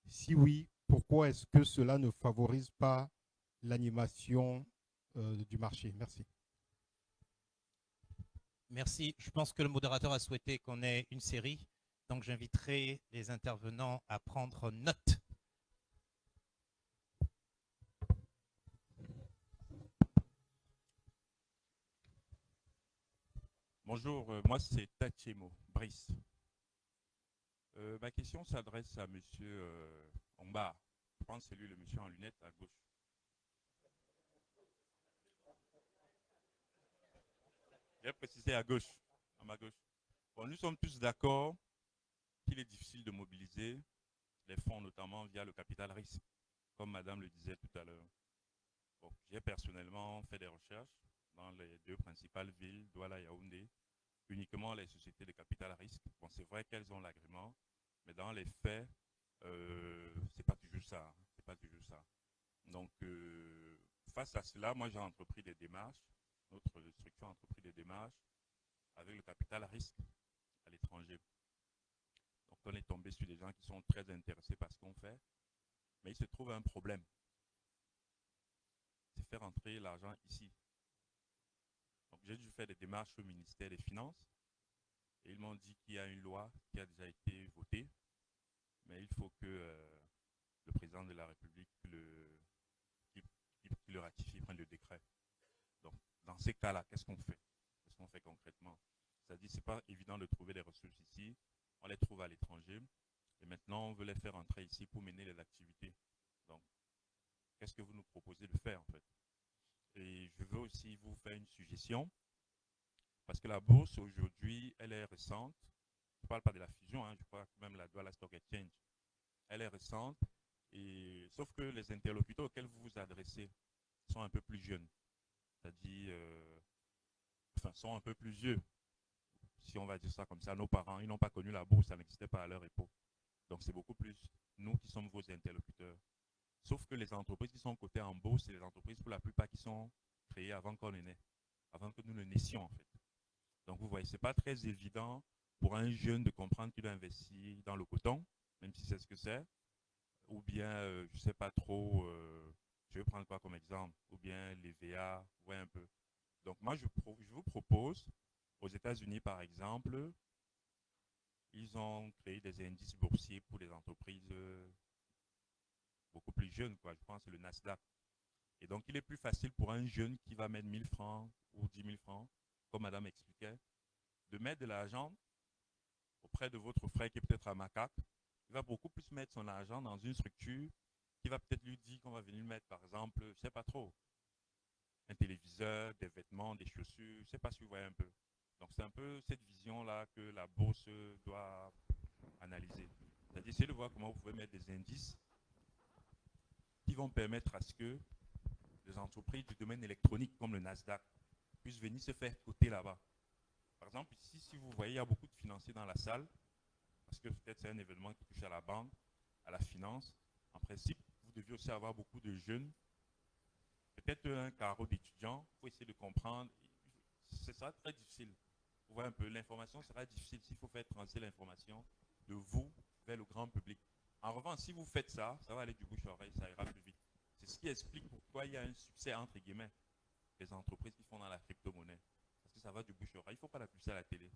Si oui, pourquoi est-ce que cela ne favorise pas l'animation du marché? Merci. Merci. Je pense que le modérateur a souhaité qu'on ait une série. Donc, j'inviterai les intervenants à prendre note. Bonjour, moi c'est Tachemo, Brice. Ma question s'adresse à M. Ongba. Je pense que c'est lui le monsieur en lunettes à gauche. J'ai précisé à gauche, à ma gauche. Bon, nous sommes tous d'accord qu'il est difficile de mobiliser les fonds, notamment via le capital risque, comme madame le disait tout à l'heure. Bon, j'ai personnellement fait des recherches dans les deux principales villes, Douala et Yaoundé, uniquement les sociétés de capital risque. Bon, c'est vrai qu'elles ont l'agrément, mais dans les faits, c'est pas toujours ça. Hein, c'est pas toujours ça. Donc, face à cela, moi j'ai entrepris des démarches, notre structure a entrepris des démarches avec le capital risque à l'étranger. Donc, on est tombé sur des gens qui sont très intéressés par ce qu'on fait, mais il se trouve un problème. C'est faire entrer l'argent ici. Donc, j'ai dû faire des démarches au ministère des Finances et ils m'ont dit qu'il y a une loi qui a déjà été votée, mais il faut que le président de la République qui le ratifie, prenne le décret. Donc, dans ces cas-là, qu'est-ce qu'on fait? Qu'est-ce qu'on fait concrètement? C'est-à-dire, ce n'est pas évident de trouver des ressources ici, on les trouve à l'étranger, et maintenant, on veut les faire entrer ici pour mener les activités. Donc, qu'est-ce que vous nous proposez de faire, en fait? Et je veux aussi vous faire une suggestion, parce que la bourse, aujourd'hui, elle est récente. Je ne parle pas de la fusion, hein, je crois que même la Douala Stock Exchange, elle est récente, et, sauf que les interlocuteurs auxquels vous vous adressez sont un peu plus jeunes, c'est-à-dire, enfin, sont un peu plus vieux, si on va dire ça comme ça. Nos parents, ils n'ont pas connu la bourse, ça n'existait pas à leur époque. Donc, c'est beaucoup plus nous qui sommes vos interlocuteurs. Sauf que les entreprises qui sont cotées en bourse, c'est les entreprises pour la plupart qui sont créées avant qu'on ne naisse, avant que nous ne naissions en fait. Donc, vous voyez, ce n'est pas très évident pour un jeune de comprendre qu'il doit investir dans le coton, même si c'est ce que c'est, ou bien, je ne sais pas trop, je vais prendre quoi comme exemple, ou bien les VA, ouais un peu. Donc moi, je vous propose, aux États-Unis par exemple, ils ont créé des indices boursiers pour les entreprises beaucoup plus jeunes, quoi. Je pense que c'est le Nasdaq. Et donc, il est plus facile pour un jeune qui va mettre 1000 francs ou 10 000 francs, comme madame expliquait, de mettre de l'argent auprès de votre frère qui est peut-être à Macaque. Il va beaucoup plus mettre son argent dans une structure qui va peut-être lui dire qu'on va venir mettre, par exemple, je ne sais pas trop, un téléviseur, des vêtements, des chaussures, je ne sais pas si vous voyez un peu. Donc, c'est un peu cette vision-là que la bourse doit analyser. C'est-à-dire, essayez de voir comment vous pouvez mettre des indices qui vont permettre à ce que les entreprises du domaine électronique comme le Nasdaq puissent venir se faire coter là-bas. Par exemple, ici, si vous voyez, il y a beaucoup de financiers dans la salle, parce que peut-être c'est un événement qui touche à la banque, à la finance. En principe, vous deviez aussi avoir beaucoup de jeunes, peut-être un carreau d'étudiants, il faut essayer de comprendre. Ce sera très difficile. Vous voyez un peu, l'information sera difficile s'il faut faire transiter l'information de vous vers le grand public. En revanche, si vous faites ça, ça va aller du bouche à oreille, ça ira plus vite. C'est ce qui explique pourquoi il y a un succès, entre guillemets, des entreprises qui font dans la crypto-monnaie. Parce que ça va du bouche à oreille. Il ne faut pas la pousser à la télé.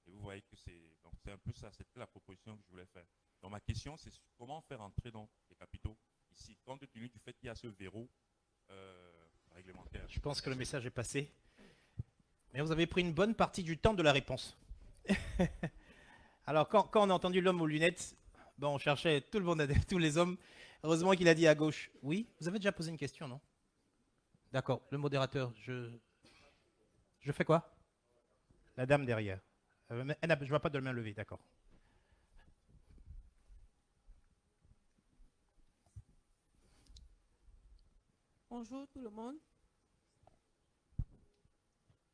Et vous voyez que c'est un peu ça, c'était la proposition que je voulais faire. Donc ma question, c'est comment faire entrer donc les capitaux ici, compte tenu du fait qu'il y a ce verrou réglementaire. Je pense que le message est passé. Mais vous avez pris une bonne partie du temps de la réponse. Alors, quand on a entendu l'homme aux lunettes, bon, on cherchait tout le monde, tous les hommes. Heureusement qu'il a dit à gauche. Oui, vous avez déjà posé une question, non? D'accord, le modérateur, je fais quoi? La dame derrière. Je ne vois pas de main levée, d'accord. Bonjour tout le monde.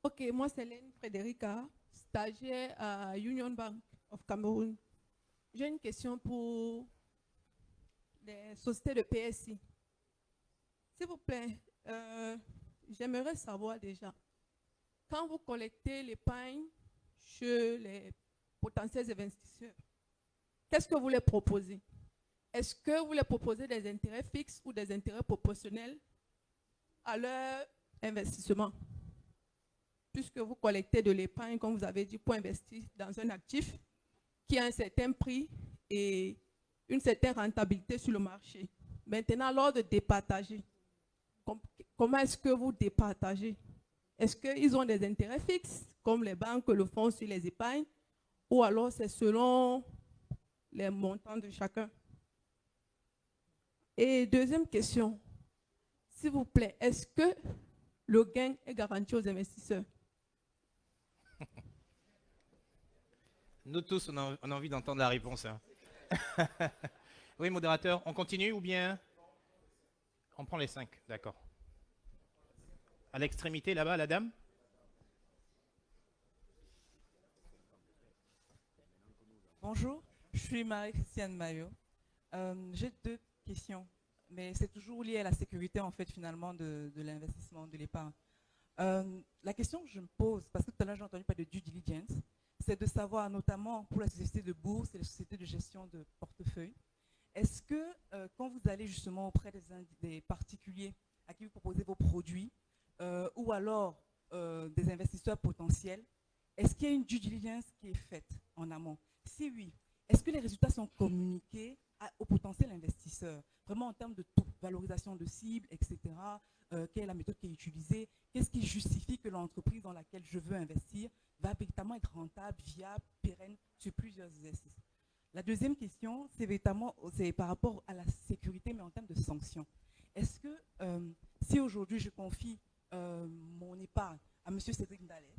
Ok, moi c'est Hélène Frédérica, stagiaire à Union Bank of Cameroun. J'ai une question pour les sociétés de PSI. S'il vous plaît, j'aimerais savoir déjà, quand vous collectez l'épargne chez les potentiels investisseurs, qu'est-ce que vous les proposez? Est-ce que vous les proposez des intérêts fixes ou des intérêts proportionnels à leur investissement? Puisque vous collectez de l'épargne, comme vous avez dit, pour investir dans un actif qui a un certain prix et une certaine rentabilité sur le marché. Maintenant, lors de départager, comment est-ce que vous départagez? Est-ce qu'ils ont des intérêts fixes, comme les banques le font sur les épargnes, ou alors c'est selon les montants de chacun? Et deuxième question, s'il vous plaît, est-ce que le gain est garanti aux investisseurs? Nous tous, on a envie d'entendre la réponse. Hein. Oui, modérateur, on continue ou bien on prend les 5? D'accord. À l'extrémité, là-bas, la dame? Bonjour, je suis Marie-Christiane Maillot. J'ai deux questions, mais c'est toujours lié à la sécurité, en fait, finalement, de l'investissement, de l'épargne. La question que je me pose, parce que tout à l'heure, j'ai entendu parler de due diligence, c'est de savoir, notamment pour la société de bourse et les sociétés de gestion de portefeuille, est-ce que quand vous allez justement auprès des particuliers à qui vous proposez vos produits, ou alors des investisseurs potentiels, est-ce qu'il y a une due diligence qui est faite en amont? Si oui, est-ce que les résultats sont communiqués aux potentiels investisseurs, vraiment en termes de taux, valorisation de cibles, etc., quelle est la méthode qui est utilisée, qu'est-ce qui justifie que l'entreprise dans laquelle je veux investir va véritablement être rentable, viable, pérenne sur plusieurs exercices. La deuxième question, c'est par rapport à la sécurité, mais en termes de sanctions. Est-ce que si aujourd'hui je confie mon épargne à M. Cédric Ndalet,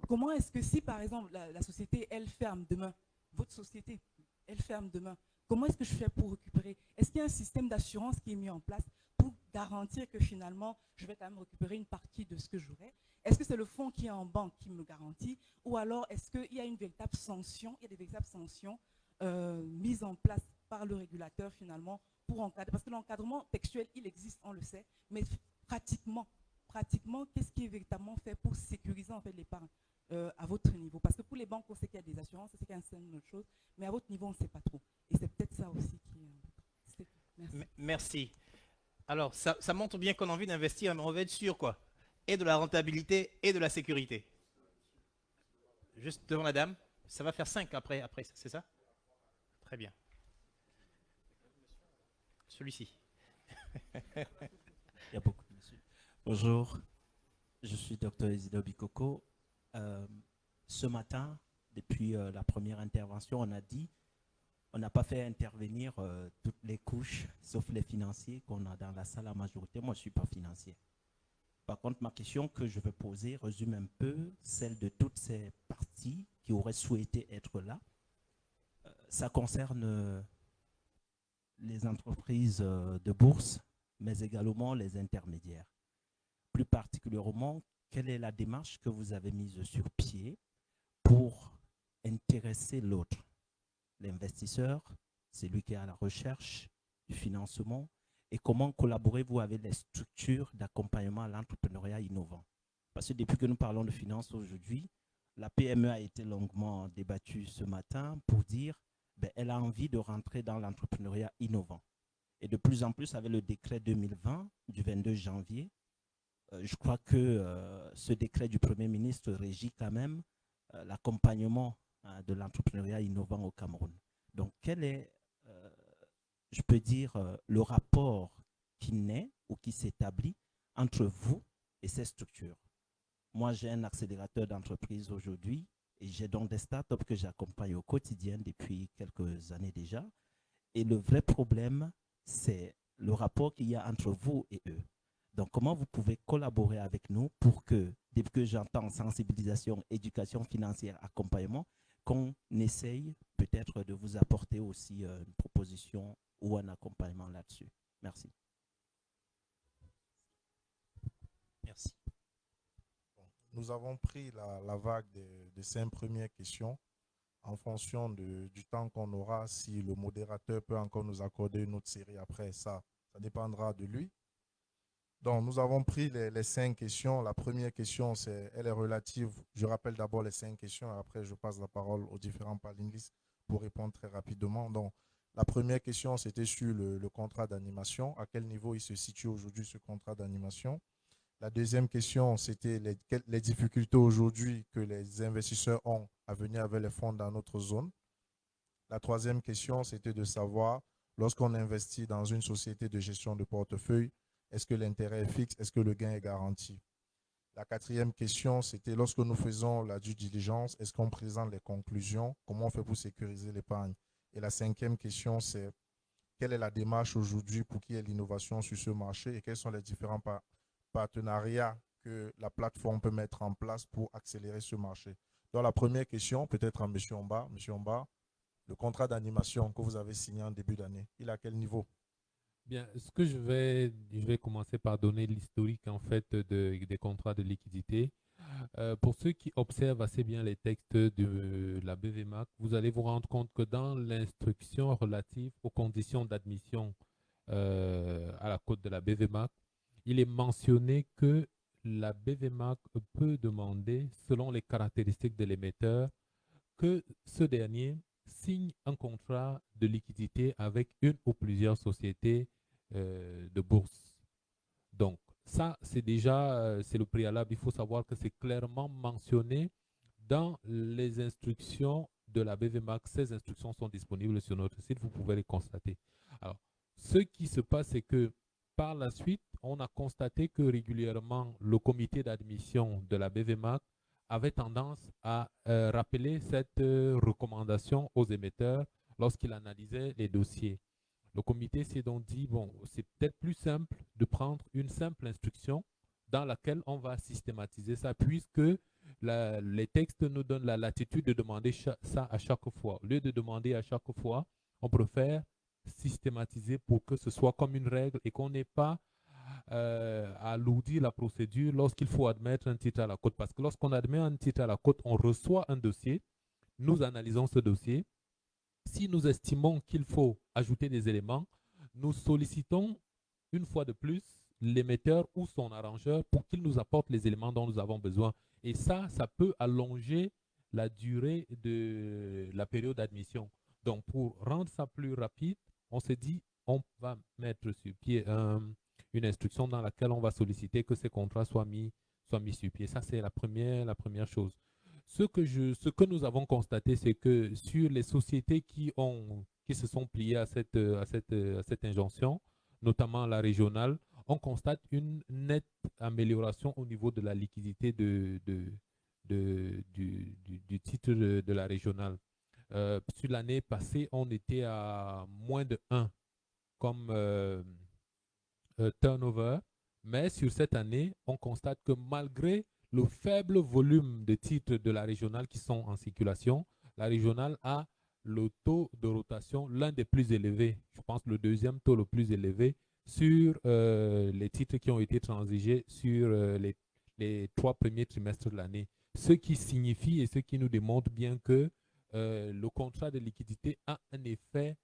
comment est-ce que si par exemple la société, elle ferme demain, votre société, elle ferme demain, comment est-ce que je fais pour récupérer? Est-ce qu'il y a un système d'assurance qui est mis en place pour garantir que finalement, je vais quand même récupérer une partie de ce que j'aurai? Est-ce que c'est le fonds qui est en banque qui me garantit? Ou alors, est-ce qu'il y a une véritable sanction, il y a des véritables sanctions mises en place par le régulateur finalement pour encadrer? Parce que l'encadrement textuel, il existe, on le sait, mais pratiquement, qu'est-ce qui est véritablement fait pour sécuriser en fait l'épargne à votre niveau? Parce que pour les banques, on sait qu'il y a des assurances, on sait qu'il y a une autre chose, mais à votre niveau, on ne sait pas trop. Et c'est peut-être ça aussi qui est... Merci. Merci. Alors, ça montre bien qu'on a envie d'investir, mais on veut être sûr, quoi. Et de la rentabilité et de la sécurité. Juste devant la dame. Ça va faire 5 après c'est ça? Très bien. Celui-ci. Il y a beaucoup de monsieur. Bonjour, je suis Dr Isidore Bikoko. Ce matin, depuis la première intervention, on a dit on n'a pas fait intervenir toutes les couches, sauf les financiers qu'on a dans la salle à majorité. Moi, je ne suis pas financier. Par contre, ma question que je veux poser résume un peu celle de toutes ces parties qui auraient souhaité être là. Ça concerne les entreprises de bourse, mais également les intermédiaires. Plus particulièrement, quelle est la démarche que vous avez mise sur pied pour intéresser l'autre, l'investisseur, celui qui est à la recherche du financement, et comment collaborez-vous avec les structures d'accompagnement à l'entrepreneuriat innovant? Parce que depuis que nous parlons de finances aujourd'hui, la PME a été longuement débattue ce matin pour dire qu'elle a envie de rentrer dans l'entrepreneuriat innovant. Et de plus en plus, avec le décret 2020 du 22 janvier, je crois que ce décret du Premier ministre régit quand même l'accompagnement de l'entrepreneuriat innovant au Cameroun. Donc, quel est, je peux dire, le rapport qui naît ou qui s'établit entre vous et ces structures? Moi, j'ai un accélérateur d'entreprise aujourd'hui et j'ai donc des startups que j'accompagne au quotidien depuis quelques années déjà. Et le vrai problème, c'est le rapport qu'il y a entre vous et eux. Donc, comment vous pouvez collaborer avec nous pour que, dès que j'entends sensibilisation, éducation financière, accompagnement, qu'on essaye peut-être de vous apporter aussi une proposition ou un accompagnement là-dessus. Merci. Merci. Bon, nous avons pris la vague de 5 premières questions en fonction du temps qu'on aura. Si le modérateur peut encore nous accorder une autre série après, ça dépendra de lui. Donc, nous avons pris les 5 questions. La première question, elle est relative. Je rappelle d'abord les 5 questions. Après, je passe la parole aux différents panélistes pour répondre très rapidement. Donc, la première question, c'était sur le contrat d'animation. À quel niveau il se situe aujourd'hui, ce contrat d'animation? La deuxième question, c'était les difficultés aujourd'hui que les investisseurs ont à venir avec les fonds dans notre zone. La troisième question, c'était de savoir, lorsqu'on investit dans une société de gestion de portefeuille, est-ce que l'intérêt est fixe? Est-ce que le gain est garanti? La quatrième question, c'était lorsque nous faisons la due diligence, est-ce qu'on présente les conclusions? Comment on fait pour sécuriser l'épargne? Et la cinquième question, c'est quelle est la démarche aujourd'hui pour qu'il y ait l'innovation sur ce marché et quels sont les différents partenariats que la plateforme peut mettre en place pour accélérer ce marché? Donc la première question, peut-être à M. Omba. M. Omba, le contrat d'animation que vous avez signé en début d'année, il est à quel niveau? Bien, ce que je vais commencer par donner l'historique en fait des contrats de liquidité. Pour ceux qui observent assez bien les textes de la BVMAC, vous allez vous rendre compte que dans l'instruction relative aux conditions d'admission à la cote de la BVMAC, il est mentionné que la BVMAC peut demander, selon les caractéristiques de l'émetteur, que ce dernier signe un contrat de liquidité avec une ou plusieurs sociétés de bourse. Donc, ça, c'est déjà c'est le préalable. Il faut savoir que c'est clairement mentionné dans les instructions de la BVMAC. Ces instructions sont disponibles sur notre site, vous pouvez les constater. Alors, ce qui se passe, c'est que par la suite, on a constaté que régulièrement, le comité d'admission de la BVMAC avait tendance à rappeler cette recommandation aux émetteurs lorsqu'il analysait les dossiers. Le comité s'est donc dit, bon, c'est peut-être plus simple de prendre une simple instruction dans laquelle on va systématiser ça, puisque les textes nous donnent la latitude de demander ça à chaque fois. Au lieu de demander à chaque fois, on préfère systématiser pour que ce soit comme une règle et qu'on n'ait pas à alourdir la procédure lorsqu'il faut admettre un titre à la cote. Parce que lorsqu'on admet un titre à la cote, on reçoit un dossier, nous analysons ce dossier. Si nous estimons qu'il faut ajouter des éléments, nous sollicitons une fois de plus l'émetteur ou son arrangeur pour qu'il nous apporte les éléments dont nous avons besoin. Et ça peut allonger la durée de la période d'admission. Donc, pour rendre ça plus rapide, on s'est dit, on va mettre sur pied une instruction dans laquelle on va solliciter que ces contrats soient mis sur pied. Ça, c'est la première chose. Ce que nous avons constaté, c'est que sur les sociétés qui se sont pliées à cette injonction, notamment la régionale, on constate une nette amélioration au niveau de la liquidité du titre de la régionale. Sur l'année passée, on était à moins de 1 comme turnover, mais sur cette année, on constate que malgré le faible volume de titres de la régionale qui sont en circulation, la régionale a le taux de rotation l'un des plus élevés, je pense le deuxième taux le plus élevé sur les titres qui ont été transigés sur les 3 premiers trimestres de l'année. Ce qui signifie et ce qui nous démontre bien que le contrat de liquidité a un effet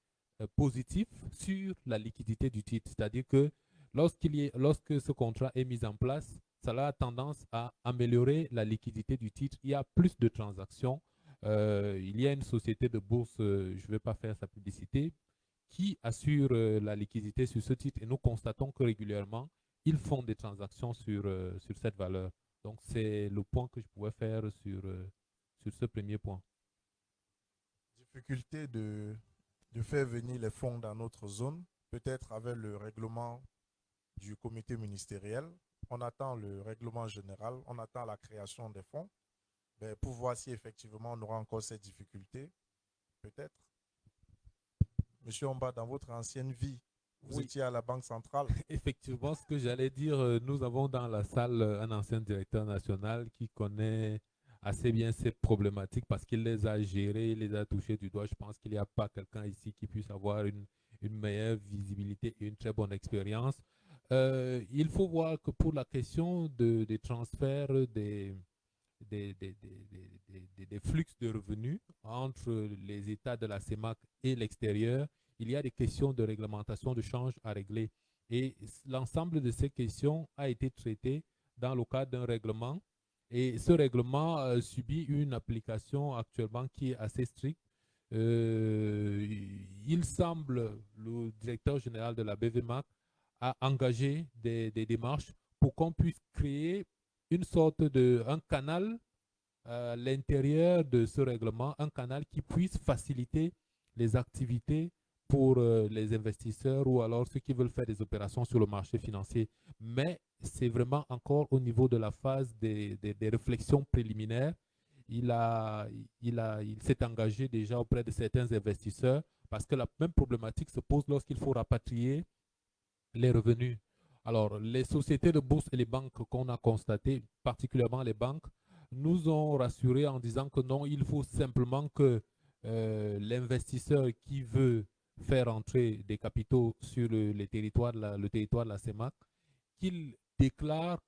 positif sur la liquidité du titre. C'est-à-dire que lorsque ce contrat est mis en place, ça a tendance à améliorer la liquidité du titre. Il y a plus de transactions. Il y a une société de bourse, je ne vais pas faire sa publicité, qui assure la liquidité sur ce titre et nous constatons que régulièrement, ils font des transactions sur cette valeur. Donc, c'est le point que je pouvais faire sur ce premier point. Difficulté de faire venir les fonds dans notre zone, peut-être avec le règlement du comité ministériel. On attend le règlement général, on attend la création des fonds pour voir si effectivement on aura encore cette difficulté, peut-être. Monsieur Omba, dans votre ancienne vie, vous étiez à la Banque centrale. Effectivement, ce que j'allais dire, nous avons dans la salle un ancien directeur national qui connaît assez bien ces problématiques parce qu'il les a gérées, il les a touchées du doigt. Je pense qu'il n'y a pas quelqu'un ici qui puisse avoir une meilleure visibilité et une très bonne expérience. Il faut voir que pour la question des transferts des flux de revenus entre les États de la CEMAC et l'extérieur, il y a des questions de réglementation de change à régler. Et l'ensemble de ces questions a été traité dans le cadre d'un règlement. Et ce règlement subit une application actuellement qui est assez stricte. Il semble, le directeur général de la BVMAC a engagé des démarches pour qu'on puisse créer une sorte un canal à l'intérieur de ce règlement, un canal qui puisse faciliter les activités pour les investisseurs ou alors ceux qui veulent faire des opérations sur le marché financier. Mais c'est vraiment encore au niveau de la phase des réflexions préliminaires. Il s'est engagé déjà auprès de certains investisseurs parce que la même problématique se pose lorsqu'il faut rapatrier les revenus. Alors, les sociétés de bourse et les banques qu'on a constatées, particulièrement les banques, nous ont rassurés en disant que non, il faut simplement que l'investisseur qui veut faire entrer des capitaux sur le territoire de la CEMAC, qu'il déclare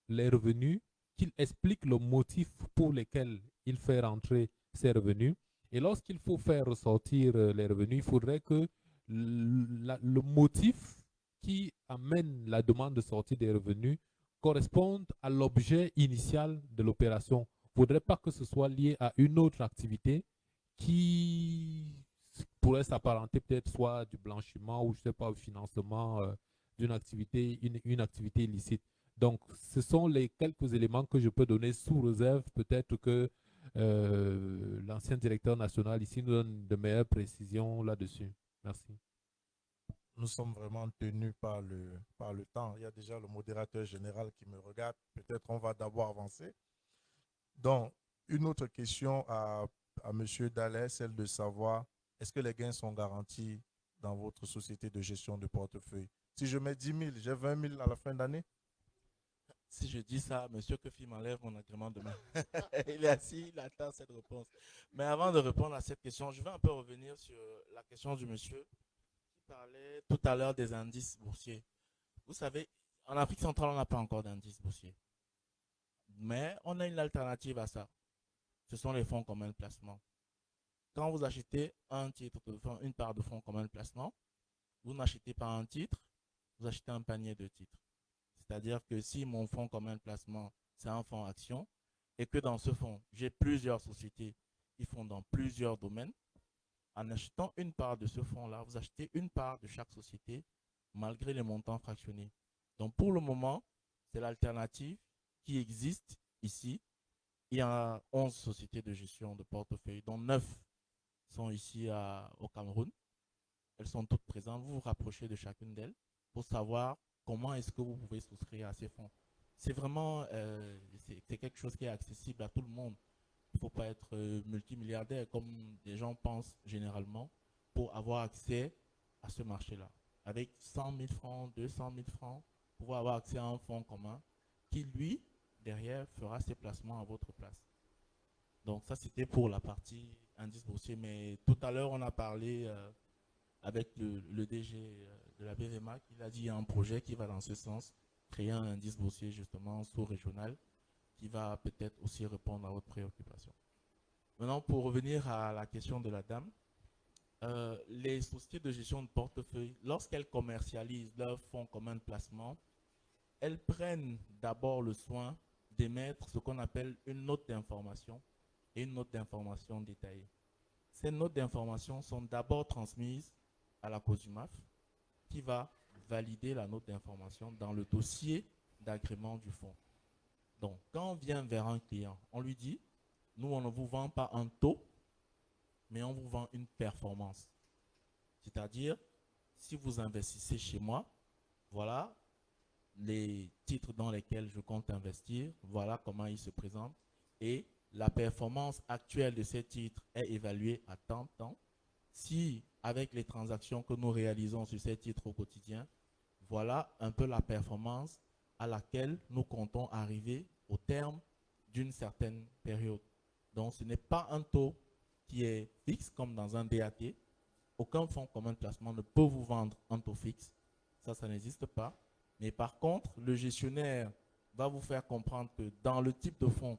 les revenus, qu'il explique le motif pour lequel il fait rentrer ces revenus. Et lorsqu'il faut faire ressortir les revenus, il faudrait que le motif qui amène la demande de sortie des revenus corresponde à l'objet initial de l'opération. Il ne faudrait pas que ce soit lié à une autre activité qui pourrait s'apparenter peut-être soit du blanchiment ou je sais pas, au financement d'une activité, une activité illicite. Donc, ce sont les quelques éléments que je peux donner sous réserve. Peut-être que l'ancien directeur national ici nous donne de meilleures précisions là-dessus. Merci. Nous sommes vraiment tenus par le temps. Il y a déjà le modérateur général qui me regarde. Peut-être on va d'abord avancer. Donc, une autre question à M. Dallet, celle de savoir, est-ce que les gains sont garantis dans votre société de gestion de portefeuille? Si je mets 10 000, j'ai 20 000 à la fin d'année? Si je dis ça, M. Kofi m'enlève mon agrément demain. Il est assis, il attend cette réponse. Mais avant de répondre à cette question, je vais un peu revenir sur la question du monsieur qui parlait tout à l'heure des indices boursiers. Vous savez, en Afrique centrale, on n'a pas encore d'indice boursier. Mais on a une alternative à ça. Ce sont les fonds communs de placement. Quand vous achetez un titre, une part de fonds communs de placement, vous n'achetez pas un titre, vous achetez un panier de titres. C'est-à-dire que si mon fonds commun de placement, c'est un fonds action, et que dans ce fonds, j'ai plusieurs sociétés qui font dans plusieurs domaines, en achetant une part de ce fonds-là, vous achetez une part de chaque société, malgré les montants fractionnés. Donc pour le moment, c'est l'alternative qui existe ici. Il y a 11 sociétés de gestion de portefeuille, dont 9 sont ici au Cameroun. Elles sont toutes présentes. Vous vous rapprochez de chacune d'elles pour savoir comment est-ce que vous pouvez souscrire à ces fonds. C'est vraiment c'est quelque chose qui est accessible à tout le monde. Il ne faut pas être multimilliardaire comme des gens pensent généralement pour avoir accès à ce marché-là. Avec 100 000 francs, 200 000 francs, pouvoir avoir accès à un fonds commun qui, lui, derrière, fera ses placements à votre place. Donc ça, c'était pour la partie indice boursier. Mais tout à l'heure, on a parlé avec le DG de la BVMA, il a dit qu'il y a un projet qui va dans ce sens, créer un indice boursier justement sous-régional qui va peut-être aussi répondre à votre préoccupation. Maintenant, pour revenir à la question de la dame, les sociétés de gestion de portefeuille, lorsqu'elles commercialisent leurs fonds communs de placement, elles prennent d'abord le soin d'émettre ce qu'on appelle une note d'information et une note d'information détaillée. Ces notes d'information sont d'abord transmises à la COSUMAF qui va valider la note d'information dans le dossier d'agrément du fonds. Donc, quand on vient vers un client, on lui dit, nous, on ne vous vend pas un taux, mais on vous vend une performance. C'est-à-dire, si vous investissez chez moi, voilà les titres dans lesquels je compte investir, voilà comment ils se présentent, et la performance actuelle de ces titres est évaluée à tant de temps. Si, avec les transactions que nous réalisons sur ces titres au quotidien, voilà un peu la performance à laquelle nous comptons arriver au terme d'une certaine période. Donc, ce n'est pas un taux qui est fixe comme dans un DAT. Aucun fonds commun de placement ne peut vous vendre un taux fixe. Ça n'existe pas. Mais par contre, le gestionnaire va vous faire comprendre que dans le type de fonds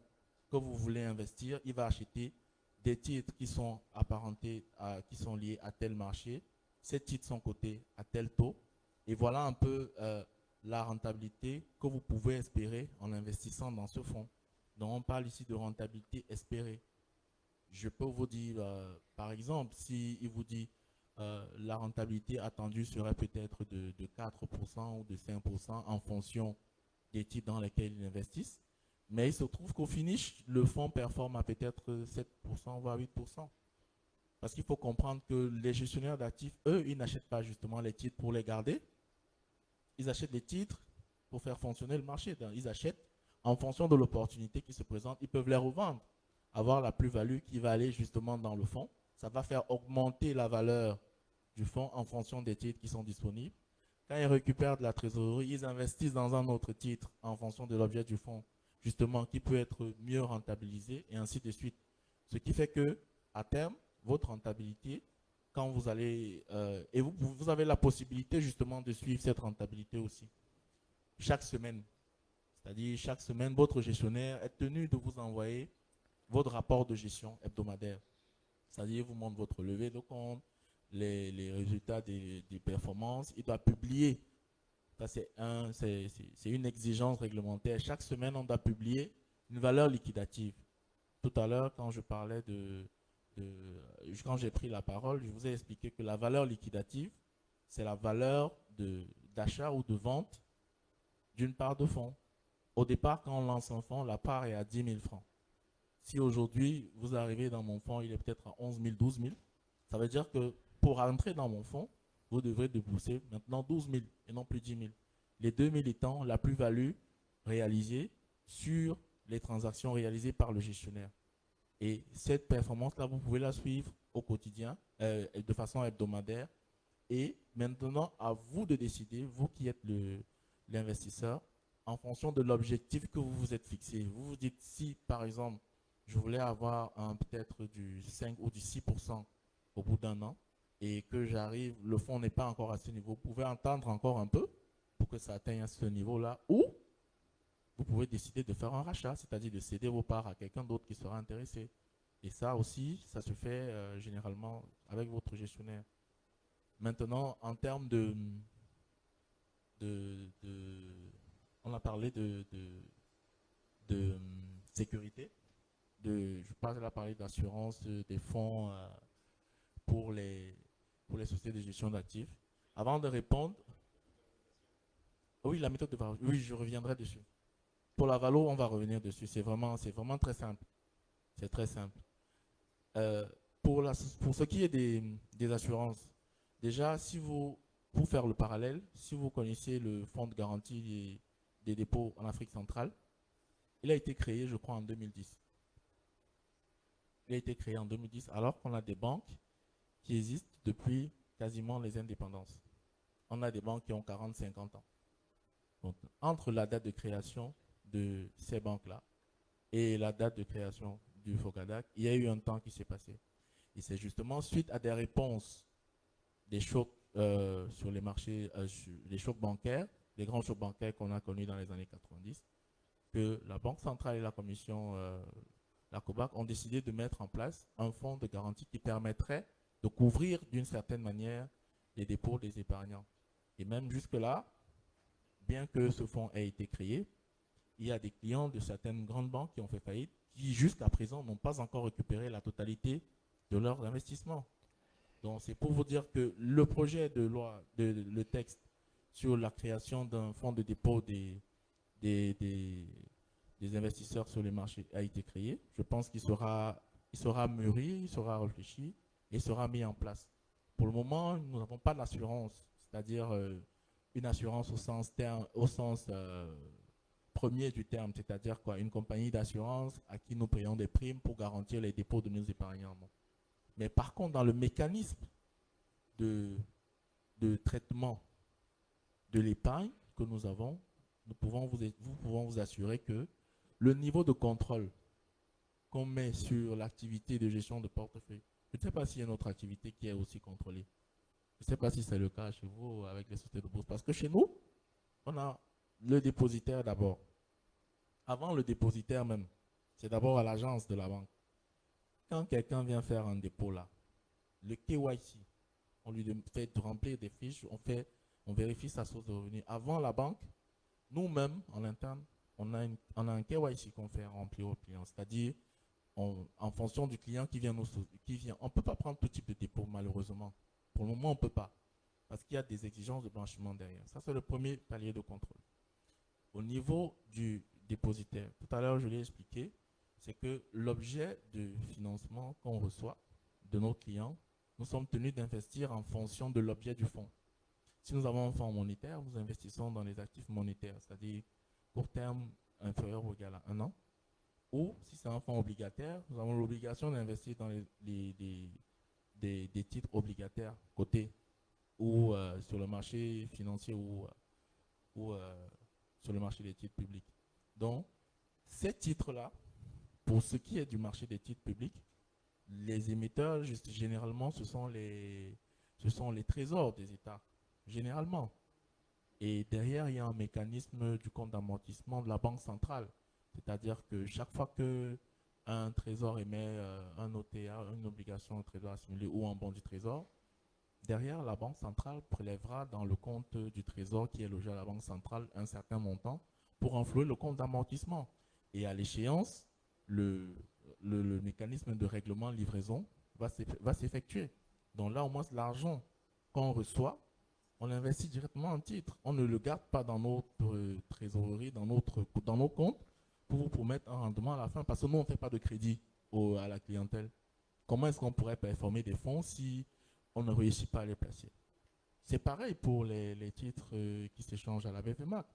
que vous voulez investir, il va acheter des titres qui sont apparentés, qui sont liés à tel marché. Ces titres sont cotés à tel taux. Et voilà un peu la rentabilité que vous pouvez espérer en investissant dans ce fonds. Donc, on parle ici de rentabilité espérée. Je peux vous dire, par exemple, s'il vous dit la rentabilité attendue serait peut-être de 4% ou de 5% en fonction des titres dans lesquels ils investissent. Mais il se trouve qu'au finish, le fonds performe à peut-être 7%, voire 8%. Parce qu'il faut comprendre que les gestionnaires d'actifs, eux, ils n'achètent pas justement les titres pour les garder. Ils achètent les titres pour faire fonctionner le marché. Donc, ils achètent en fonction de l'opportunité qui se présente. Ils peuvent les revendre, avoir la plus-value qui va aller justement dans le fonds. Ça va faire augmenter la valeur du fonds en fonction des titres qui sont disponibles. Quand ils récupèrent de la trésorerie, ils investissent dans un autre titre en fonction de l'objet du fonds, justement, qui peut être mieux rentabilisé et ainsi de suite. Ce qui fait que, à terme, votre rentabilité, quand vous allez, et vous avez la possibilité justement de suivre cette rentabilité aussi. Chaque semaine, c'est-à-dire chaque semaine, votre gestionnaire est tenu de vous envoyer votre rapport de gestion hebdomadaire. C'est-à-dire, il vous montre votre levée de compte, les résultats des performances. Il doit publier. C'est une exigence réglementaire. Chaque semaine, on doit publier une valeur liquidative. Tout à l'heure, quand je parlais quand j'ai pris la parole, je vous ai expliqué que la valeur liquidative, c'est la valeur d'achat ou de vente d'une part de fonds. Au départ, quand on lance un fonds, la part est à 10 000 francs. Si aujourd'hui, vous arrivez dans mon fonds, il est peut-être à 11 000, 12 000, ça veut dire que pour entrer dans mon fonds, vous devrez débourser maintenant 12 000 et non plus 10 000. Les 2 000 étant la plus-value réalisée sur les transactions réalisées par le gestionnaire. Et cette performance-là, vous pouvez la suivre au quotidien, de façon hebdomadaire. Et maintenant, à vous de décider, vous qui êtes l'investisseur, en fonction de l'objectif que vous vous êtes fixé. Vous vous dites, si par exemple, je voulais avoir peut-être du 5 ou du 6% au bout d'un an, et que j'arrive, le fonds n'est pas encore à ce niveau, vous pouvez entendre encore un peu pour que ça atteigne à ce niveau-là, ou vous pouvez décider de faire un rachat, c'est-à-dire de céder vos parts à quelqu'un d'autre qui sera intéressé. Et ça aussi, ça se fait généralement avec votre gestionnaire. Maintenant, en termes on a parlé de sécurité, je parle parler d'assurance des fonds pour les sociétés de gestion d'actifs. Avant de répondre, oui, la méthode de valo, oui, je reviendrai dessus. Pour la valo, on va revenir dessus. C'est vraiment très simple. C'est très simple. Pour ce qui est des assurances, déjà, si vous pour faire le parallèle, si vous connaissez le fonds de garantie des dépôts en Afrique centrale, il a été créé, je crois, en 2010. Il a été créé en 2010 alors qu'on a des banques qui existent depuis quasiment les indépendances. On a des banques qui ont 40-50 ans. Donc, entre la date de création de ces banques-là et la date de création du FOCADAC, il y a eu un temps qui s'est passé. Et c'est justement suite à des réponses des chocs sur les marchés, les chocs bancaires, les grands chocs bancaires qu'on a connus dans les années 90, que la Banque centrale et la Commission, la COBAC, ont décidé de mettre en place un fonds de garantie qui permettrait de couvrir d'une certaine manière les dépôts des épargnants. Et même jusque-là, bien que ce fonds ait été créé, il y a des clients de certaines grandes banques qui ont fait faillite, qui jusqu'à présent n'ont pas encore récupéré la totalité de leurs investissements. Donc c'est pour vous dire que le projet de loi, le texte sur la création d'un fonds de dépôt des investisseurs sur les marchés a été créé. Je pense qu'il sera mûri, il sera réfléchi et sera mis en place. Pour le moment, nous n'avons pas d'assurance, c'est-à-dire une assurance au sens premier du terme, c'est-à-dire quoi, une compagnie d'assurance à qui nous payons des primes pour garantir les dépôts de nos épargnants. Mais par contre, dans le mécanisme de traitement de l'épargne que nous avons, nous pouvons vous assurer que le niveau de contrôle qu'on met sur l'activité de gestion de portefeuille, je ne sais pas s'il y a une autre activité qui est aussi contrôlée. Je ne sais pas si c'est le cas chez vous avec les sociétés de bourse. Parce que chez nous, on a le dépositaire d'abord. Avant le dépositaire même, c'est d'abord à l'agence de la banque. Quand quelqu'un vient faire un dépôt là, le KYC, on lui fait remplir des fiches, on vérifie sa source de revenus. Avant la banque, nous-mêmes, en interne, on a un KYC qu'on fait remplir au client. C'est-à-dire, en fonction du client qui vient, on ne peut pas prendre tout type de dépôt, malheureusement. Pour le moment, on ne peut pas. Parce qu'il y a des exigences de blanchiment derrière. Ça, c'est le premier palier de contrôle. Au niveau du dépositaire, tout à l'heure, je l'ai expliqué, c'est que l'objet de financement qu'on reçoit de nos clients, nous sommes tenus d'investir en fonction de l'objet du fonds. Si nous avons un fonds monétaire, nous investissons dans les actifs monétaires, c'est-à-dire court terme inférieur ou égal à 1 an. Ou si c'est un fonds obligataire, nous avons l'obligation d'investir dans des titres obligataires cotés ou sur le marché financier ou sur le marché des titres publics. Donc, ces titres-là, pour ce qui est du marché des titres publics, les émetteurs, généralement, ce sont les trésors des États, généralement. Et derrière, il y a un mécanisme du compte d'amortissement de la Banque centrale. C'est-à-dire que chaque fois qu'un trésor émet un OTA, une obligation de trésor assimilé ou un bon du trésor, derrière, la Banque centrale prélèvera dans le compte du trésor qui est logé à la Banque centrale un certain montant pour enflouer le compte d'amortissement. Et à l'échéance, le mécanisme de règlement livraison va s'effectuer. Donc là, au moins, l'argent qu'on reçoit, on l'investit directement en titre. On ne le garde pas dans notre trésorerie, dans nos comptes, pour vous promettre un rendement à la fin. Parce que nous, on ne fait pas de crédit à la clientèle. Comment est-ce qu'on pourrait performer des fonds si on ne réussit pas à les placer? C'est pareil pour les titres qui s'échangent à la BFMAC.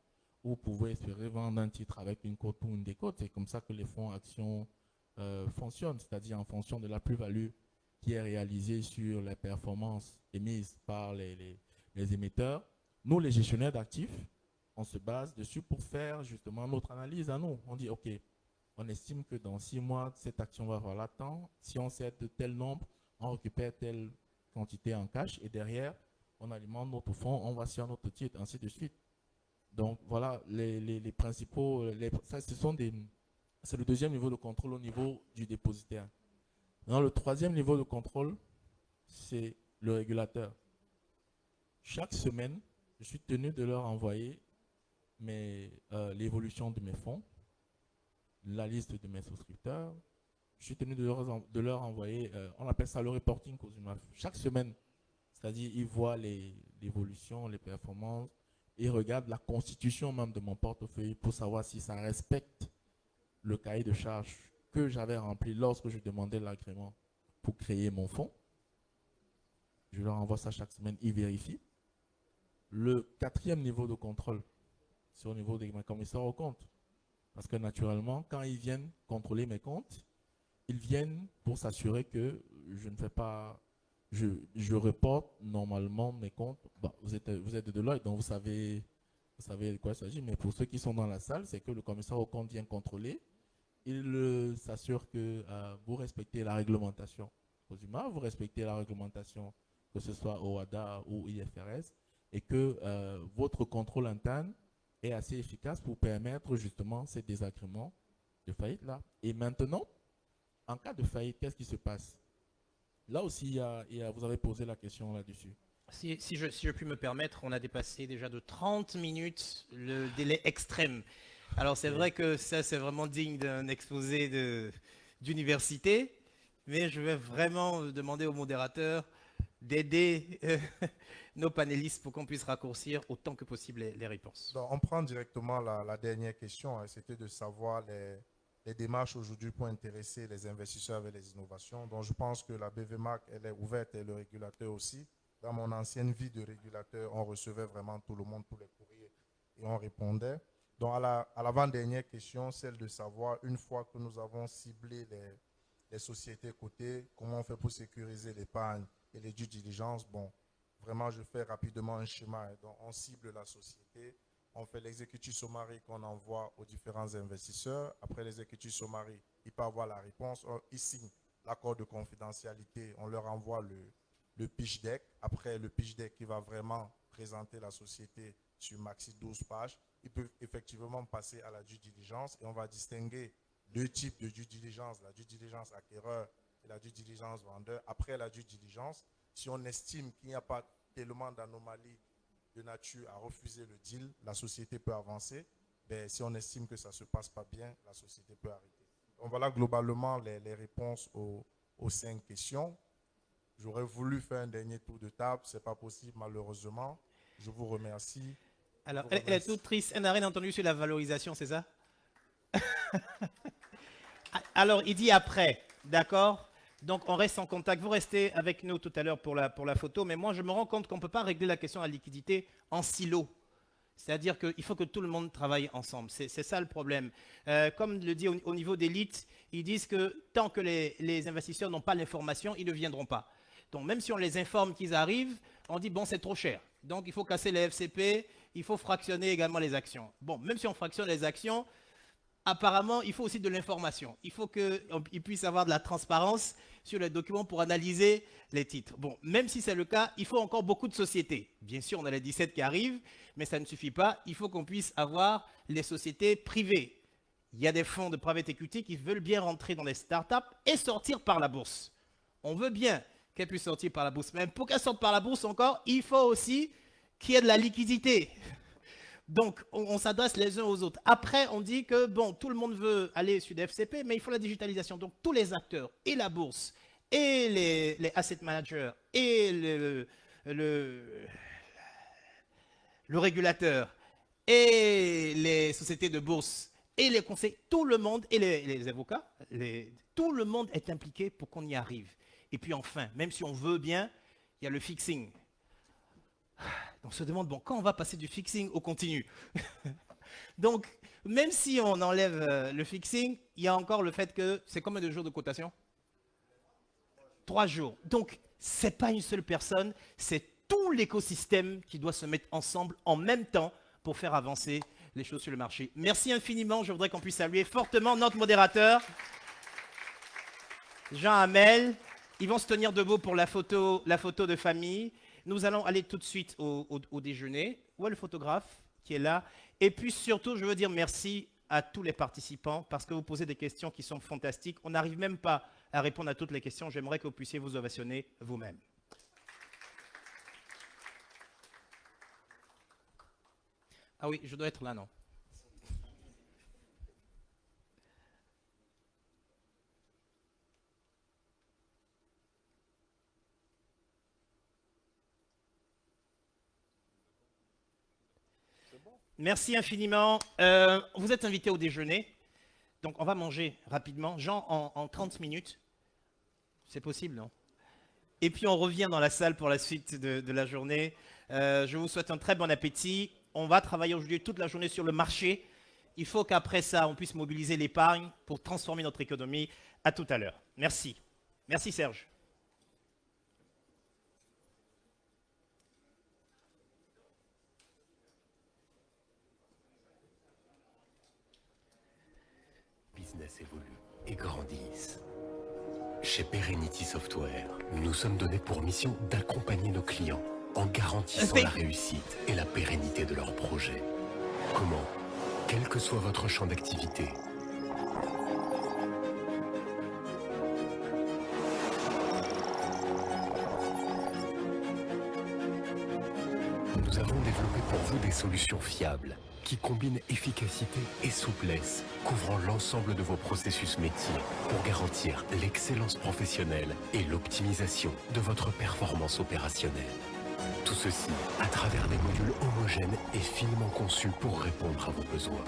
Vous pouvez espérer vendre un titre avec une cote ou une décote. C'est comme ça que les fonds actions fonctionnent, c'est-à-dire en fonction de la plus-value qui est réalisée sur les performances émises par les émetteurs. Nous, les gestionnaires d'actifs, on se base dessus pour faire justement notre analyse à nous. On dit, OK, on estime que dans 6 mois, cette action va valoir tant. Si on cède de tel nombre, on récupère telle quantité en cash et derrière, on alimente notre fonds, on va sur notre titre, ainsi de suite. Donc voilà les principaux, c'est le deuxième niveau de contrôle au niveau du dépositaire. Dans le troisième niveau de contrôle, c'est le régulateur. Chaque semaine, je suis tenu de leur envoyer l'évolution de mes fonds, la liste de mes souscripteurs. Je suis tenu de leur envoyer, on appelle ça le reporting COSUMAF. Chaque semaine, c'est-à-dire ils voient l'évolution, les performances, ils regardent la constitution même de mon portefeuille pour savoir si ça respecte le cahier de charges que j'avais rempli lorsque je demandais l'agrément pour créer mon fonds. Je leur envoie ça chaque semaine, ils vérifient. le 4e niveau de contrôle, c'est au niveau des commissaires aux comptes. Parce que naturellement, quand ils viennent contrôler mes comptes, ils viennent pour s'assurer que je ne fais pas, je reporte normalement mes comptes. Bon, vous êtes de Deloitte, donc vous savez de quoi il s'agit, mais pour ceux qui sont dans la salle, c'est que le commissaire aux comptes vient contrôler. Il s'assure que vous respectez la réglementation COSUMA, vous respectez la réglementation, que ce soit OHADA ou IFRS, et que votre contrôle interne est assez efficace pour permettre justement ces désagréments de faillite-là. Et maintenant, en cas de faillite, qu'est-ce qui se passe? Là aussi, vous avez posé la question là-dessus. Si je puis me permettre, on a dépassé déjà de 30 minutes le délai extrême. Alors c'est vrai que ça, c'est vraiment digne d'un exposé d'université, mais je vais vraiment demander au modérateur d'aider nos panélistes pour qu'on puisse raccourcir autant que possible les réponses. Donc, on prend directement la dernière question, hein, c'était de savoir les démarches aujourd'hui pour intéresser les investisseurs avec les innovations. Donc je pense que la BVMAC, elle est ouverte et le régulateur aussi. Dans mon ancienne vie de régulateur, on recevait vraiment tout le monde, tous les courriers, et on répondait. Donc, à l'avant-dernière question, celle de savoir, une fois que nous avons ciblé les sociétés cotées, comment on fait pour sécuriser l'épargne et les due diligence. Bon, vraiment, je fais rapidement un schéma. Donc, on cible la société, on fait l'exécutif summary qu'on envoie aux différents investisseurs. Après l'exécutif summary, ils peuvent avoir la réponse. Ils signent l'accord de confidentialité, on leur envoie le pitch deck. Après, le pitch deck qui va vraiment présenter la société sur maxi 12 pages, ils peuvent effectivement passer à la due diligence et on va distinguer deux types de due diligence, la due diligence acquéreur et la due diligence vendeur. Après la due diligence, si on estime qu'il n'y a pas tellement d'anomalies de nature à refuser le deal, la société peut avancer. Mais si on estime que ça ne se passe pas bien, la société peut arrêter. Donc voilà globalement les réponses aux 5 questions. J'aurais voulu faire un dernier tour de table, ce n'est pas possible malheureusement. Je vous remercie. Alors, elle est toute triste. Elle n'a rien entendu sur la valorisation, c'est ça? Alors, il dit après, d'accord? Donc, on reste en contact. Vous restez avec nous tout à l'heure pour la photo, mais moi, je me rends compte qu'on ne peut pas régler la question de la liquidité en silo. C'est-à-dire qu'il faut que tout le monde travaille ensemble. C'est ça le problème. Comme le dit au niveau d'élite, ils disent que tant que les investisseurs n'ont pas l'information, ils ne viendront pas. Donc, même si on les informe qu'ils arrivent, on dit, bon, c'est trop cher. Donc, il faut casser les FCP, il faut fractionner également les actions. Bon, même si on fractionne les actions, apparemment, il faut aussi de l'information. Il faut qu'il puisse avoir de la transparence sur les documents pour analyser les titres. Bon, même si c'est le cas, il faut encore beaucoup de sociétés. Bien sûr, on a les 17 qui arrivent, mais ça ne suffit pas. Il faut qu'on puisse avoir les sociétés privées. Il y a des fonds de private equity qui veulent bien rentrer dans les startups et sortir par la bourse. On veut bien qu'elles puissent sortir par la bourse. Mais pour qu'elles sortent par la bourse encore, il faut aussi qu'il y ait de la liquidité. Donc, on s'adresse les uns aux autres. Après, on dit que, bon, tout le monde veut aller sur des FCP, mais il faut la digitalisation. Donc, tous les acteurs, et la bourse, et les asset managers, et le régulateur, et les sociétés de bourse, et les conseils, tout le monde, et les avocats, tout le monde est impliqué pour qu'on y arrive. Et puis enfin, même si on veut bien, il y a le fixing. On se demande, bon, quand on va passer du fixing au continu? Donc, même si on enlève le fixing, il y a encore le fait que c'est combien de jours de cotation? 3 jours. Donc, ce n'est pas une seule personne, c'est tout l'écosystème qui doit se mettre ensemble en même temps pour faire avancer les choses sur le marché. Merci infiniment. Je voudrais qu'on puisse saluer fortement notre modérateur, Jean Hamel. Ils vont se tenir debout pour la photo de famille. Nous allons aller tout de suite au déjeuner. Où est le photographe qui est là? Et puis surtout, je veux dire merci à tous les participants parce que vous posez des questions qui sont fantastiques. On n'arrive même pas à répondre à toutes les questions. J'aimerais que vous puissiez vous ovationner vous-même. Ah oui, je dois être là, non? Merci infiniment. Vous êtes invité au déjeuner. Donc, on va manger rapidement. Jean, en 30 minutes. C'est possible, non? Et puis, on revient dans la salle pour la suite de la journée. Je vous souhaite un très bon appétit. On va travailler aujourd'hui toute la journée sur le marché. Il faut qu'après ça, on puisse mobiliser l'épargne pour transformer notre économie. À tout à l'heure. Merci. Merci Serge. Business évolue et grandissent. Chez Perenity Software, nous nous sommes donnés pour mission d'accompagner nos clients en garantissant la réussite et la pérennité de leurs projets. Comment? Quel que soit votre champ d'activité, nous avons développé pour vous des solutions fiables qui combinent efficacité et souplesse, couvrant l'ensemble de vos processus métiers pour garantir l'excellence professionnelle et l'optimisation de votre performance opérationnelle. Tout ceci à travers des modules homogènes et finement conçus pour répondre à vos besoins.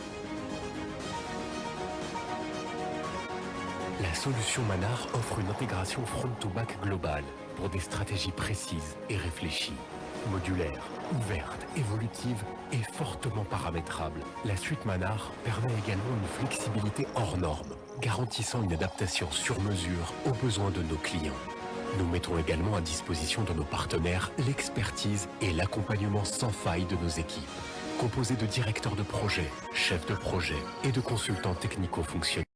La solution Manar offre une intégration front-to-back globale pour des stratégies précises et réfléchies. Modulaire, ouverte, évolutive et fortement paramétrable, la suite Manar permet également une flexibilité hors norme, garantissant une adaptation sur mesure aux besoins de nos clients. Nous mettons également à disposition de nos partenaires l'expertise et l'accompagnement sans faille de nos équipes, composées de directeurs de projet, chefs de projet et de consultants technico-fonctionnels.